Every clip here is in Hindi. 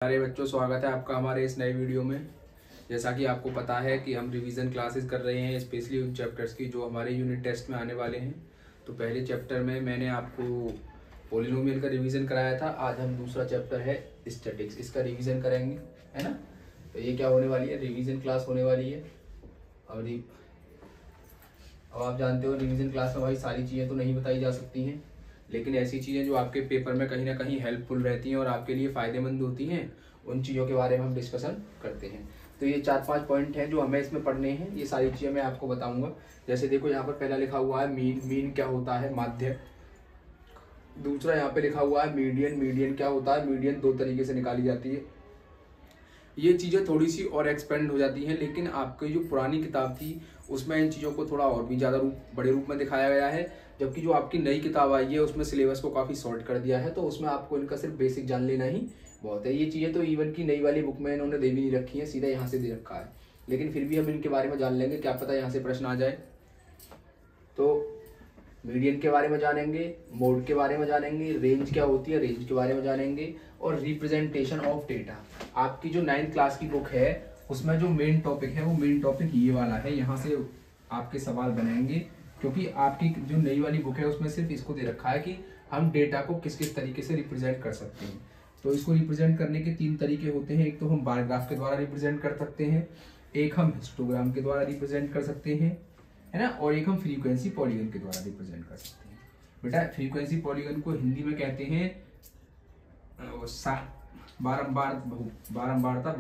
सारे बच्चों, स्वागत है आपका हमारे इस नए वीडियो में। जैसा कि आपको पता है कि हम रिवीजन क्लासेस कर रहे हैं, स्पेशली उन चैप्टर्स की जो हमारे यूनिट टेस्ट में आने वाले हैं। तो पहले चैप्टर में मैंने आपको पॉलिनोमियल का रिवीजन कराया था। आज हम दूसरा चैप्टर है स्टैटिक्स, इसका रिवीजन करेंगे, है ना। तो ये क्या होने वाली है, रिवीजन क्लास होने वाली है। अब आप जानते हो रिवीजन क्लास में भाई सारी चीज़ें तो नहीं बताई जा सकती हैं, लेकिन ऐसी चीज़ें जो आपके पेपर में कहीं ना कहीं हेल्पफुल रहती हैं और आपके लिए फ़ायदेमंद होती हैं, उन चीज़ों के बारे में हम डिस्कशन करते हैं। तो ये 4-5 पॉइंट हैं जो हमें इसमें पढ़ने हैं। ये सारी चीज़ें मैं आपको बताऊंगा। जैसे देखो यहाँ पर पहला लिखा हुआ है मीन। मीन क्या होता है, माध्य। दूसरा यहाँ पे लिखा हुआ है मीडियन। मीडियन क्या होता है, मीडियन दो तरीके से निकाली जाती है। ये चीज़ें थोड़ी सी और एक्सपेंड हो जाती हैं, लेकिन आपकी जो पुरानी किताब थी उसमें इन चीज़ों को थोड़ा और भी ज़्यादा बड़े रूप में दिखाया गया है। जबकि जो आपकी नई किताब आई है उसमें सिलेबस को काफ़ी शॉर्ट कर दिया है, तो उसमें आपको इनका सिर्फ बेसिक जान लेना ही बहुत है। ये चीज़ें तो इवन की नई वाली बुक में इन्होंने दे भी नहीं रखी है, सीधा यहाँ से दे रखा है, लेकिन फिर भी हम इनके बारे में जान लेंगे, क्या पता यहाँ से प्रश्न आ जाए। तो मीडियन के बारे में जानेंगे, मोड के बारे में जानेंगे, रेंज क्या होती है रेंज के बारे में जानेंगे, और रिप्रेजेंटेशन ऑफ डेटा। आपकी जो 9th क्लास की बुक है उसमें जो मेन टॉपिक है वो मेन टॉपिक ये वाला है। यहाँ से आपके सवाल बनेंगे, क्योंकि आपकी जो नई वाली बुक है उसमें सिर्फ इसको दे रखा है कि हम डेटा को किस किस तरीके से रिप्रेजेंट कर सकते हैं। तो इसको रिप्रेजेंट करने के 3 तरीके होते हैं। एक तो हम बार ग्राफ के द्वारा रिप्रेजेंट कर सकते हैं, एक हम हिस्टोग्राम के द्वारा रिप्रेजेंट कर सकते हैं, है ना, और एक हम फ्रीक्वेंसी पॉलीगन के द्वारा रिप्रेजेंट कर सकते हैं। बेटा फ्रीक्वेंसी पॉलीगन को हिंदी में कहते हैं बारंबारता बहुभुज। बारंबारता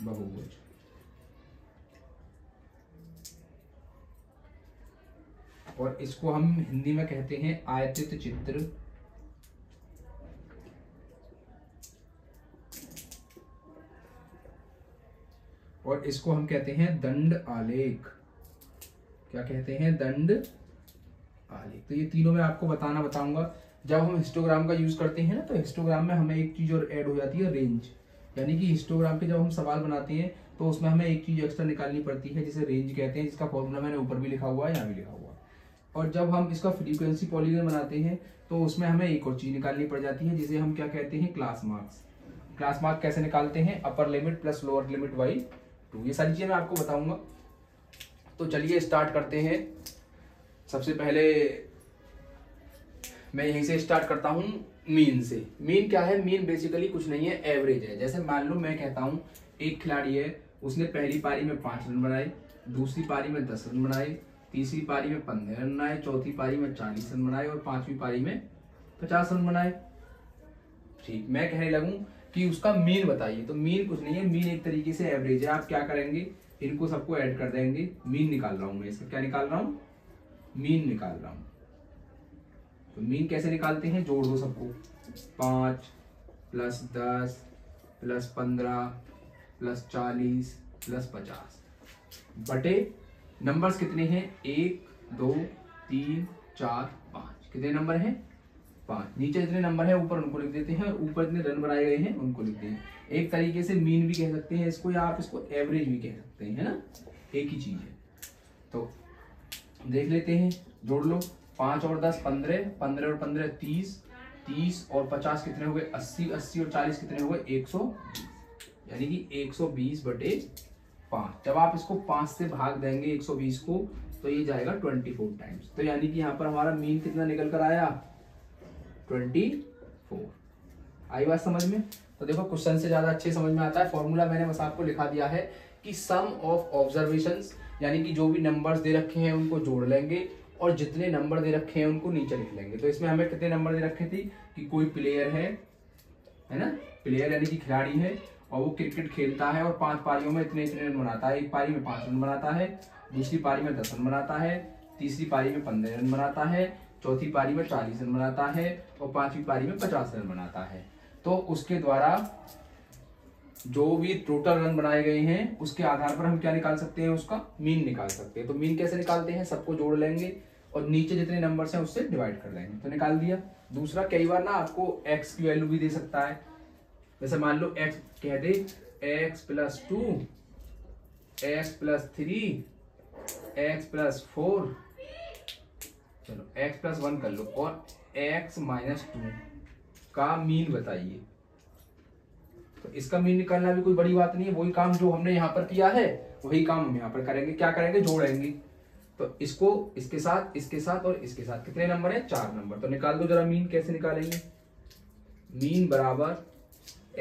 बहुभुज। और इसको हम हिंदी में कहते हैं आयतित चित्र। और इसको हम कहते हैं दंड आलेख। क्या कहते हैं, दंड आलेख। तो ये तीनों मैं आपको बताऊंगा। जब हम हिस्टोग्राम का यूज करते हैं ना, तो हिस्टोग्राम में हमें एक चीज और ऐड हो जाती है, रेंज। यानी कि हिस्टोग्राम के जब हम सवाल बनाते हैं तो उसमें हमें एक चीज एक्स्ट्रा निकालनी पड़ती है जिसे रेंज कहते हैं, जिसका फॉर्मूला मैंने ऊपर भी लिखा हुआ है, यहाँ भी लिखा हुआ है। और जब हम इसका फ्रीक्वेंसी पॉलीगन बनाते हैं तो उसमें हमें एक और चीज निकालनी पड़ जाती है, जिसे हम क्या कहते हैं, क्लास मार्क्स। क्लास मार्क कैसे निकालते हैं, upper limit plus lower limit by 2। ये सारी चीजें मैं आपको बताऊंगा। तो चलिए स्टार्ट करते हैं। सबसे पहले मैं यहीं से स्टार्ट करता हूं, मीन से। मीन क्या है, मीन बेसिकली कुछ नहीं है, एवरेज है। जैसे मान लो मैं कहता हूं एक खिलाड़ी है, उसने पहली पारी में 5 रन बनाए, दूसरी पारी में 10 रन बनाए, तीसरी पारी में 15 रन बनाए, चौथी पारी में 40 रन बनाए और 5वीं पारी में 50 रन बनाए। ठीक, मैं कहने लगूं कि उसका मीन बताइए, तो मीन कुछ नहीं है, मीन एक तरीके से एवरेज है। आप क्या करेंगे, इनको सबको ऐड कर देंगे। मीन निकाल रहा हूं मैं, इसका क्या निकाल रहा हूं, मीन निकाल रहा हूं। तो मीन कैसे निकालते हैं, जोड़ दो सबको, 5 + 10 + 15 + 40 + 50 बटे नंबर्स कितने हैं, 1 2 3 4 5। कितने नंबर हैं, 5। नीचे जितने नंबर है ऊपर उनको लिख देते हैं, और ऊपर जितने रन बनाए गए हैं उनको लिखते हैं। एक तरीके से मीन भी कह सकते हैं इसको, या आप इसको एवरेज भी कह सकते हैं, है ना, एक ही चीज है। तो देख लेते हैं, जोड़ लो, 5 और 10 15, 15 और 15 30, 30 और 50 कितने हो गए, 80, 80 और 40 कितने हो गए, 120। यानी कि 120 बटे 5। जब आप इसको 5 से भाग देंगे 120 को, तो ये जाएगा 24 टाइम्स। तो यानी कि यहाँ पर हमारा मीन कितना निकल कर आया, 24। आई बात समझ में। तो देखो क्वेश्चन से ज्यादा अच्छे समझ में आता है। फॉर्मूला मैंने बस आपको लिखा दिया है कि सम ऑफ ऑब्जर्वेशंस, यानी कि जो भी नंबर्स दे रखे हैं उनको जोड़ लेंगे और जितने नंबर दे रखे हैं उनको नीचे लिख लेंगे। तो इसमें हमें कितने नंबर दे रखे थे कि कोई प्लेयर है ना, प्लेयर यानी कि खिलाड़ी है, और वो क्रिकेट खेलता है और 5 पारियों में इतने इतने रन बनाता है। एक पारी में 5 रन बनाता है, दूसरी पारी में 10 रन बनाता है, तीसरी पारी में 15 रन बनाता है, चौथी पारी में 40 रन बनाता है और 5वीं पारी में 50 रन बनाता है। तो उसके द्वारा जो भी टोटल रन बनाए गए हैं उसके आधार पर हम क्या निकाल सकते हैं, उसका मीन निकाल सकते हैं। तो मीन कैसे निकालते हैं, सबको जोड़ लेंगे और नीचे जितने नंबर्स हैं उससे डिवाइड कर लेंगे, तो निकाल दिया। दूसरा, कई बार ना आपको x की वैल्यू भी दे सकता है। जैसे मान लो x कह दे, x + 2, x + 3, x + 4, चलो x प्लस 1 कर लो और x माइनस 2 का मीन बताइए। तो इसका मीन निकालना भी कोई बड़ी बात नहीं है, वही काम जो हमने यहाँ पर किया है वही काम हम यहाँ पर करेंगे। क्या करेंगे, जोड़ेंगे। तो इसको इसके साथ और इसके साथ कितने नंबर है, 4 नंबर। तो निकाल दो जरा मीन। कैसे निकालेंगे, मीन बराबर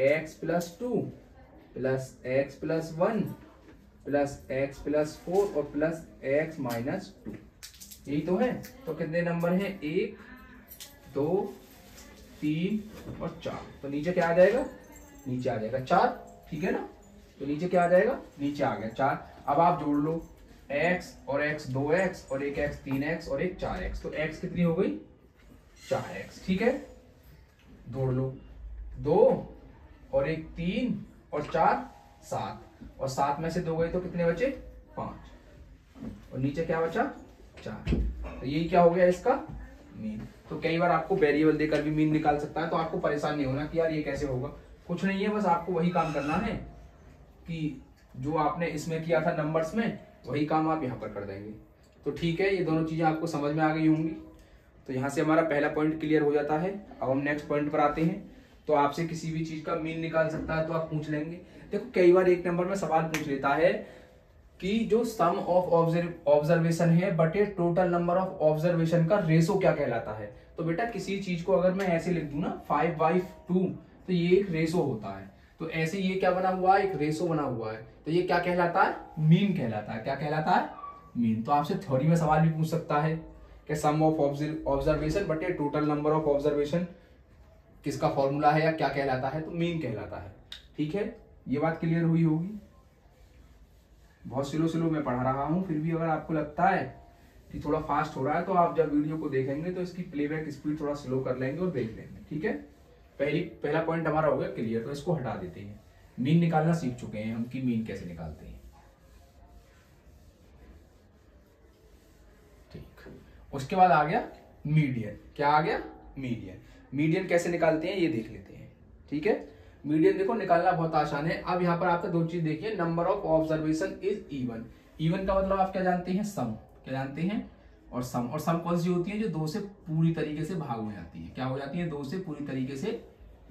x plus 2 plus x plus 1 plus x plus 4 और प्लस x माइनस 2, यही तो है। तो कितने नंबर हैं, 1 2 3 और 4। तो नीचे क्या आ जाएगा, नीचे आ जाएगा 4, ठीक है ना। तो नीचे क्या आ जाएगा, नीचे आ गया 4। अब आप जोड़ लो x और x 2x और एक x 3x और एक 4x। तो x कितनी हो गई, 4x, ठीक है। जोड़ लो 2 और एक 3 और 4 7, और 7 में से 2 गए तो कितने बचे, 5, और नीचे क्या बचा, 4। तो यही क्या हो गया इसका मीन। तो कई बार आपको वेरिएबल देकर भी मीन निकाल सकता है, तो आपको परेशान नहीं होना कि यार ये कैसे होगा। कुछ नहीं है, बस आपको वही काम करना है कि जो आपने इसमें किया था नंबर्स में, वही काम आप यहाँ पर कर देंगे। तो ठीक है, ये दोनों चीजें आपको समझ में आ गई होंगी। तो यहाँ से हमारा पहला पॉइंट क्लियर हो जाता है। अब हम नेक्स्ट पॉइंट पर आते हैं। तो आपसे किसी भी चीज का मीन निकाल सकता है तो आप पूछ लेंगे। देखो कई बार एक नंबर में सवाल पूछ लेता है कि जो सम ऑफ ऑब्जर्वेशन है बटे टोटल नंबर ऑफ ऑब्जर्वेशन का रेशो क्या कहलाता है। तो बेटा किसी चीज को अगर मैं ऐसे लिख दूं ना 5/2, तो ये एक रेशो होता है। तो ऐसे ये क्या बना हुआ है, एक रेशो बना हुआ है। तो ये क्या कहलाता है, मीन कहलाता है। क्या कहलाता है, मीन। तो आपसे थ्योरी में सवाल भी पूछ सकता है कि सम ऑफ ऑब्जर्वेशन बटे टोटल नंबर ऑफ ऑब्जर्वेशन किसका फॉर्मूला है या क्या कहलाता है, तो मीन कहलाता है। ठीक है, ये बात क्लियर हुई होगी। बहुत स्लो मैं पढ़ा रहा हूं, फिर भी अगर आपको लगता है कि थोड़ा फास्ट हो रहा है तो आप जब वीडियो को देखेंगे तो इसकी प्लेबैक स्पीड थोड़ा स्लो कर लेंगे और देख लेंगे। ठीक है, पहला पॉइंट हमारा हो गया क्लियर। तो इसको हटा देते हैं। मीन निकालना सीख चुके हैं हम कि मीन कैसे निकालते हैं। ठीक, उसके बाद आ गया मीडियन। क्या आ गया, मीडियन। मीडियन कैसे निकालते हैं ये देख लेते हैं। ठीक है, मीडियन देखो निकालना बहुत आसान है। अब यहाँ पर आपको दो चीज देखिए, number of observation is even. Even का मतलब आप क्या जानते हैं, सम। क्या जानते हैं, और सम कौन सी होती है, जो 2 से पूरी तरीके से भाग हो जाती है। क्या हो जाती है, 2 से पूरी तरीके से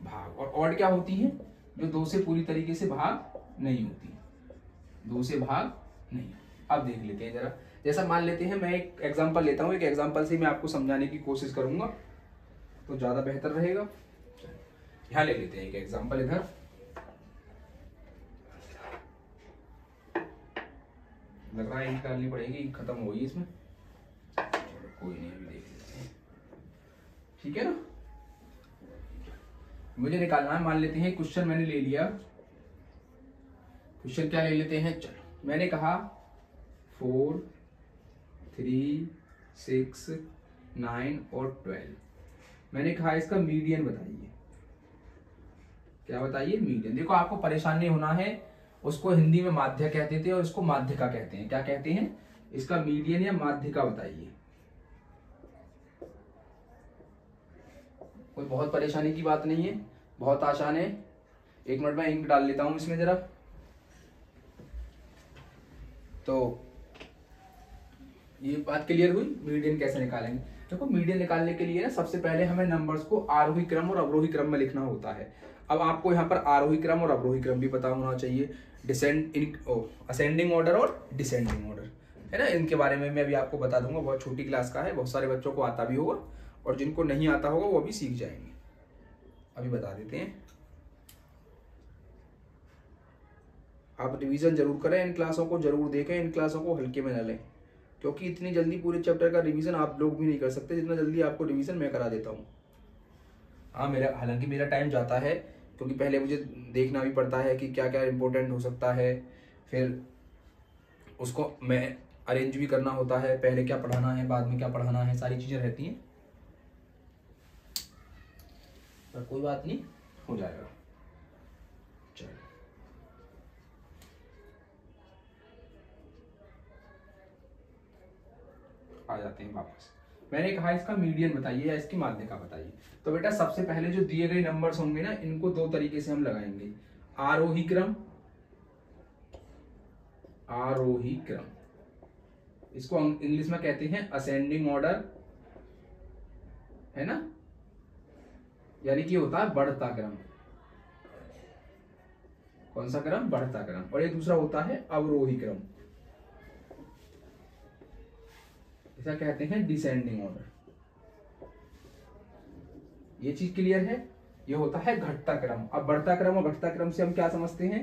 भाग। और ऑड क्या होती है, जो 2 से पूरी तरीके से भाग नहीं होती, 2 से भाग नहीं। अब देख लेते हैं जरा। जैसा मान लेते हैं, मैं एक एग्जांपल लेता हूं, एक एग्जांपल से मैं आपको समझाने की कोशिश करूंगा तो ज्यादा बेहतर रहेगा। यहां ले लेते हैं एक एग्जांपल। इधर लग रहा है इंक डालनी पड़ेगी, खत्म हो गई इसमें। कोई नहीं, अभी देख लेते हैं। ठीक है ना, मुझे निकालना है। मान लेते हैं क्वेश्चन मैंने ले लिया। क्वेश्चन क्या ले लेते हैं, चलो मैंने कहा 4 3 6 9 और 12। मैंने कहा इसका मीडियन बताइए। क्या बताइए, मीडियन। देखो आपको परेशान नहीं होना है, उसको हिंदी में माध्य कहते थे और इसको माध्यिका कहते हैं। क्या कहते हैं, इसका मीडियन या माध्यिका बताइए। कोई बहुत परेशानी की बात नहीं है, बहुत आसान है। 1 मिनट में इंक डाल लेता हूं इसमें जरा। तो ये बात क्लियर हुई, मीडियन कैसे निकालेंगे। देखो मीडियन निकालने के लिए ना सबसे पहले हमें नंबर्स को आरोही क्रम और अवरोही क्रम में लिखना होता है। अब आपको यहाँ पर आरोही क्रम और अवरोही क्रम भी पता होना चाहिए, असेंडिंग ऑर्डर और डिसेंडिंग ऑर्डर, है ना। इनके बारे में मैं अभी आपको बता दूंगा। बहुत छोटी क्लास का है, बहुत सारे बच्चों को आता भी होगा और जिनको नहीं आता होगा वो भी सीख जाएंगे। अभी बता देते हैं। आप रिवीजन जरूर करें, इन क्लासों को जरूर देखें, इन क्लासों को हल्के में न लें, क्योंकि इतनी जल्दी पूरे चैप्टर का रिवीजन आप लोग भी नहीं कर सकते जितना जल्दी आपको रिवीजन मैं करा देता हूँ। हाँ, हालांकि मेरा टाइम जाता है, क्योंकि पहले मुझे देखना भी पड़ता है कि क्या क्या इम्पोर्टेंट हो सकता है, फिर उसको मैं अरेंज भी करना होता है, पहले क्या पढ़ाना है बाद में क्या पढ़ाना है, सारी चीज़ें रहती हैं। पर कोई बात नहीं, हो जाएगा। चलो आ जाते हैं वापस। मैंने कहा इसका मीडियन बताइए या इसकी माध्यिका बताइए। तो बेटा सबसे पहले जो दिए गए नंबर्स होंगे ना, इनको 2 तरीके से हम लगाएंगे, आरोही क्रम, आरोही क्रम। इसको इंग्लिश में कहते हैं असेंडिंग ऑर्डर है ना, यानी कि होता है बढ़ता क्रम। कौन सा क्रम? बढ़ता क्रम। और एक दूसरा होता है अवरोही क्रम, ऐसा कहते हैं डिसेंडिंग ऑर्डर। ये चीज क्लियर है? ये होता है घटता क्रम। अब बढ़ता क्रम और घटता क्रम से हम क्या समझते हैं?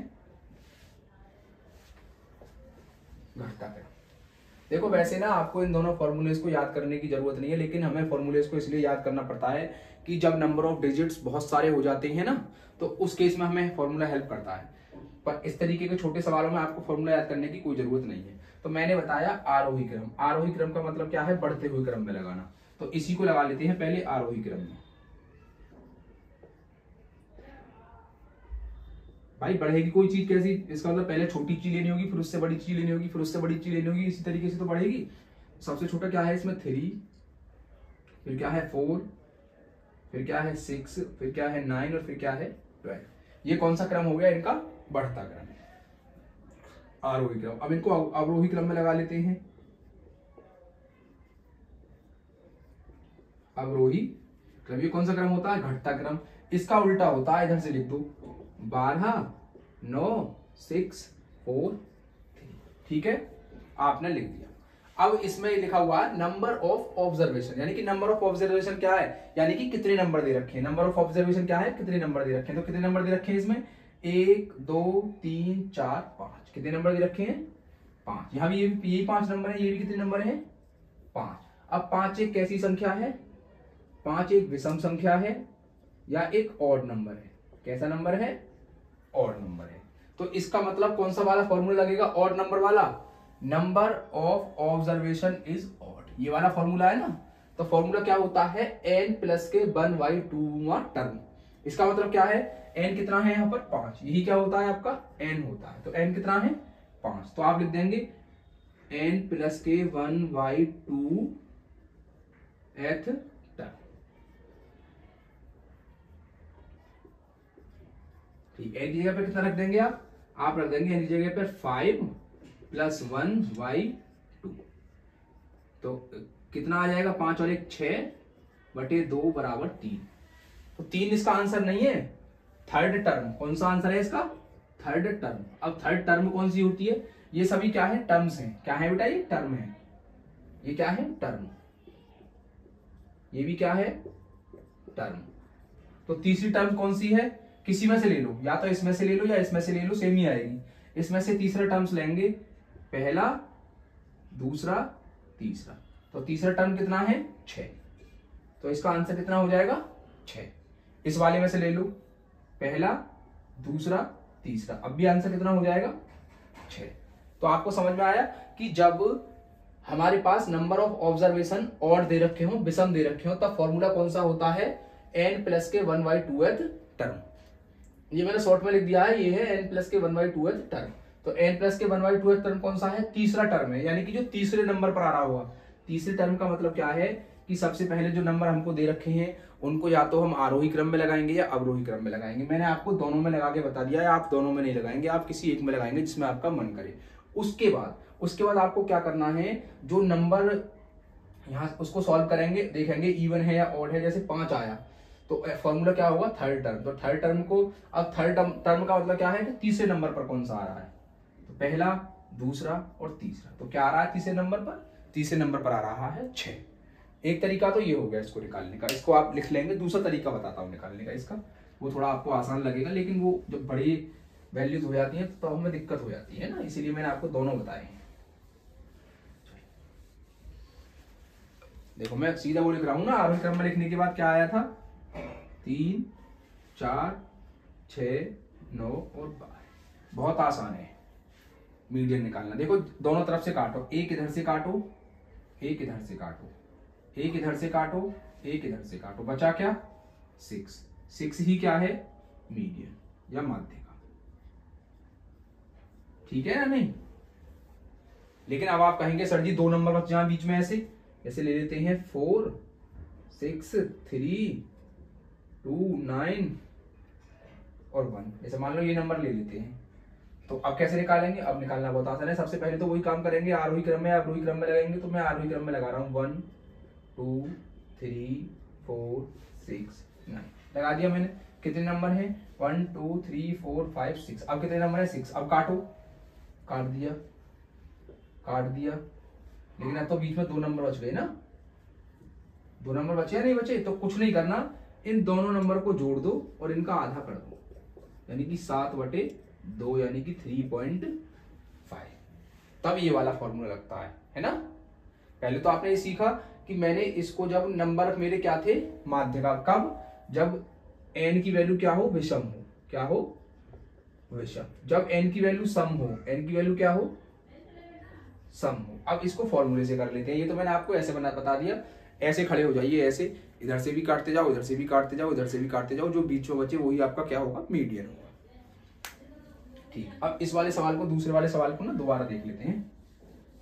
घटता क्रम। देखो वैसे ना आपको इन दोनों फॉर्मूलेज को याद करने की जरूरत नहीं है, लेकिन हमें फॉर्मूलेज को इसलिए याद करना पड़ता है कि जब नंबर ऑफ डिजिट्स बहुत सारे हो जाते हैं ना, तो उस केस में हमें फॉर्मूला हेल्प करता है। पर इस तरीके के छोटे सवालों में आपको फॉर्मूला याद करने की कोई जरूरत नहीं है। तो मैंने बताया आरोही क्रम। आरोही क्रम का मतलब क्या है? बढ़ते हुए क्रम में लगाना। तो इसी को लगा लेते हैं पहले आरोही क्रम में। भाई बढ़ेगी कोई चीज कैसी? इसका मतलब पहले छोटी चीज लेनी होगी, फिर उससे बड़ी चीज लेनी होगी, फिर उससे बड़ी चीज लेनी होगी, इसी तरीके से तो बढ़ेगी। सबसे छोटा क्या है इसमें? 3, फिर क्या है 4, फिर क्या है 6, फिर क्या है 9 और फिर क्या है 12। ये कौन सा क्रम हो गया? इनका बढ़ता क्रम, आरोही क्रम। अब इनको अवरोही क्रम में लगा लेते हैं। अवरोही क्रम ये कौन सा क्रम होता है? घटता क्रम। इसका उल्टा होता है, इधर से लिख दो 12, 9, 6, 4, 3। ठीक है, आपने लिख दिया। अब इसमें लिखा हुआ है नंबर ऑफ ऑब्जर्वेशन, यानी कि नंबर ऑफ ऑब्जर्वेशन क्या है? यानी कि कितने नंबर दे रखे हैं। नंबर ऑफ ऑब्जर्वेशन क्या है? कितने नंबर दे रखे हैं। तो कितने नंबर दे रखे हैं इसमें? 1, 2, 3, 4, 5। कितने नंबर दे रखे हैं? 5। यहाँ भी ये 5 नंबर है, ये भी कितने नंबर है? 5। अब 5 एक कैसी संख्या है? 5 एक विषम संख्या है या एक ऑड नंबर है? कैसा नंबर है? ऑड नंबर है। तो इसका मतलब कौन सा वाला फॉर्मूला लगेगा? ऑड नंबर वाला। Number of observation is odd, ये वाला फॉर्मूला है ना। तो फॉर्मूला क्या होता है? n प्लस के 1/2 टर्म। इसका मतलब क्या है? n कितना है यहाँ पर? 5। यही क्या होता है आपका? n होता है। तो n कितना है? 5। तो आप लिख देंगे n प्लस के 1/2 टर्म। ठीक है, n की जगह पे कितना रख देंगे आप रख देंगे n की जगह पे 5 + 1/2। तो कितना आ जाएगा? 5 और 1 6/2 = 3। तो 3 इसका आंसर नहीं है, थर्ड टर्म। कौन सा आंसर है इसका? Third term. अब थर्ड टर्म कौन सी होती है? ये सभी क्या है? टर्म्स हैं। क्या है बेटा? ये टर्म है। ये क्या है? टर्म। ये भी क्या है? टर्म। तो तीसरी टर्म कौन सी है? किसी में से ले लो, या तो इसमें से ले लो या इसमें से ले लो, सेम ही आएगी। इसमें से तीसरा टर्म्स लेंगे, पहला, दूसरा, तीसरा। तो तीसरा टर्म कितना है? 6। तो इसका आंसर कितना हो जाएगा? 6। इस वाले में से ले लो, पहला, दूसरा, तीसरा। अब भी आंसर कितना हो जाएगा? 6। तो आपको समझ में आया कि जब हमारे पास नंबर ऑफ ऑब्जर्वेशन ऑड दे रखे हो, विषम दे रखे हो, तब फॉर्मूला कौन सा होता है? n प्लस के 1/2 टर्म। ये मैंने शॉर्ट में लिख दिया है, ये है n प्लस के 1/2 टर्म। तो n प्लस के 1/2 टर्म कौन सा है? तीसरा टर्म है, यानी कि जो तीसरे नंबर पर आ रहा होगा। तीसरे टर्म का मतलब क्या है कि सबसे पहले जो नंबर हमको दे रखे हैं उनको या तो हम आरोही क्रम में लगाएंगे या अवरोही क्रम में लगाएंगे। मैंने आपको दोनों में लगा के बता दिया है, आप दोनों में नहीं लगाएंगे, आप किसी एक में लगाएंगे जिसमें आपका मन करे। उसके बाद आपको क्या करना है? जो नंबर यहाँ उसको सॉल्व करेंगे, देखेंगे इवन है या ऑड है। जैसे 5 आया तो फॉर्मूला क्या होगा? Third term. तो थर्ड टर्म को, अब थर्ड टर्म का मतलब क्या है कि तीसरे नंबर पर कौन सा आ रहा है। तो पहला, दूसरा और तीसरा। तो क्या आ रहा है तीसरे नंबर पर? तीसरे नंबर पर आ रहा है 6। एक तरीका तो ये हो गया इसको निकालने का, इसको आप लिख लेंगे। दूसरा तरीका बताता हूँ निकालने का इसका, वो थोड़ा आपको आसान लगेगा, लेकिन वो जब बड़ी वैल्यूज हो जाती है तो हमें दिक्कत हो जाती है ना, इसीलिए मैंने आपको दोनों बताए हैं। देखो मैं सीधा वो लिख रहा हूं ना, आरोही क्रम में लिखने के बाद क्या आया था? 3, 4, 6, 9 और 12। बहुत आसान है मीडियन निकालना। देखो दोनों तरफ से काटो, एक इधर से काटो, एक इधर से काटो, एक इधर से काटो, एक इधर से काटो, बचा क्या? 6। 6 ही क्या है? मीडियन या माध्य का। ठीक है ना? नहीं, लेकिन अब आप कहेंगे सर जी 2 नंबर बच जाए बीच में, ऐसे ले लेते हैं 4, 6, 3, 2, 9 और 1। ऐसे मान लो ये नंबर ले लेते हैं। तो अब कैसे निकालेंगे? अब निकालना बहुत आसान है। सबसे पहले तो वही काम करेंगे, आरोही क्रम में अवरोही क्रम में लगाएंगे। तो मैं आरोही क्रम में लगा रहा हूँ 1, 2, 3, 4 6 9 लगा दिया मैंने। कितने नंबर हैं? 1 2 3 4 5 6। अब कितने नंबर है? 6। अब काटो, काट दिया, काट दिया, लेकिन अब तो बीच में 2 नंबर बच गए ना, 2 नंबर बचे या नहीं बचे? तो कुछ नहीं करना, इन दोनों नंबर को जोड़ दो और इनका आधा कर दो, यानी कि 7/2 यानी कि 3.5। तब ये वाला फॉर्मूला लगता है ना। पहले तो आपने ये सीखा कि मैंने इसको, जब नंबर मेरे क्या थे? माध्य का। कब? जब n की वैल्यू क्या हो? विषम हो। क्या हो? विषम। जब n की वैल्यू सम हो, n की वैल्यू क्या हो? सम हो। अब इसको फॉर्मूले से कर लेते हैं। ये तो मैंने आपको ऐसे बता दिया। ऐसे खड़े हो जाइए, ऐसे, इधर से भी काटते जाओ, इधर से भी काटते जाओ, इधर से भी काटते जाओ, जो बीच में बचे वही आपका क्या होगा? मीडियन होगा। ठीक। अब इस वाले सवाल को, दूसरे वाले सवाल को ना दोबारा देख लेते हैं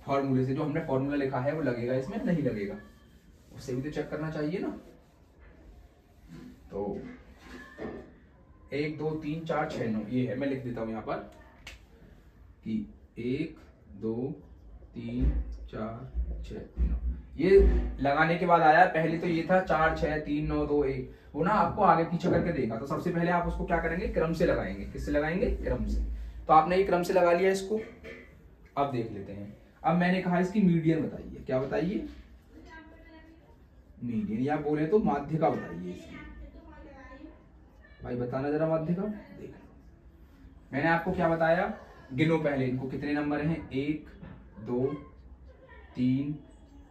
फॉर्मूले से। जो हमने फॉर्मूला लिखा है वो लगेगा इसमें? नहीं लगेगा, उससे भी तो चेक करना चाहिए ना। तो 1 2 3 4 6 9 ये है। मैं लिख देता हूं यहां पर कि 1 2 3 4 6 9। ये लगाने के बाद आया, पहले तो ये था 4 6 3 9 2 1, वो ना आपको आगे पीछे करके देगा। तो सबसे पहले आप उसको क्या करेंगे? क्रम से लगाएंगे। किससे लगाएंगे? क्रम से। तो आपने ये क्रम से लगा लिया इसको। अब देख लेते हैं। अब मैंने कहा इसकी मीडियन बताइए। क्या बताइए? मीडियन, या बोले तो माध्य का बताइए इसकी। भाई बताना जरा माध्य का। देख लो, मैंने आपको क्या बताया? गिनो पहले इनको, कितने नंबर हैं? 1 2 3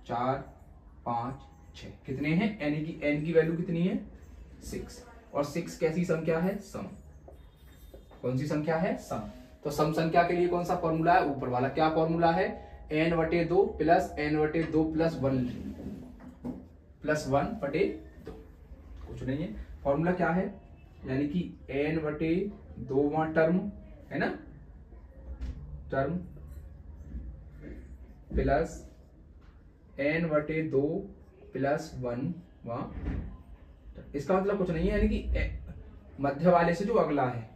4 5 6। कितने हैं? n की वैल्यू कितनी है? 6। और 6 कैसी संख्या है? सम। कौन सी संख्या है? सम। तो सम संख्या के लिए कौन सा फॉर्मूला है? ऊपर वाला। क्या फॉर्मूला है? n/2 plus n/2 plus 1/2। कुछ नहीं है, फॉर्मूला क्या है? यानी कि n/2वां टर्म है ना, टर्म प्लस n/2 प्लस 1वां। इसका मतलब कुछ नहीं है, यानी कि मध्य वाले से जो अगला है,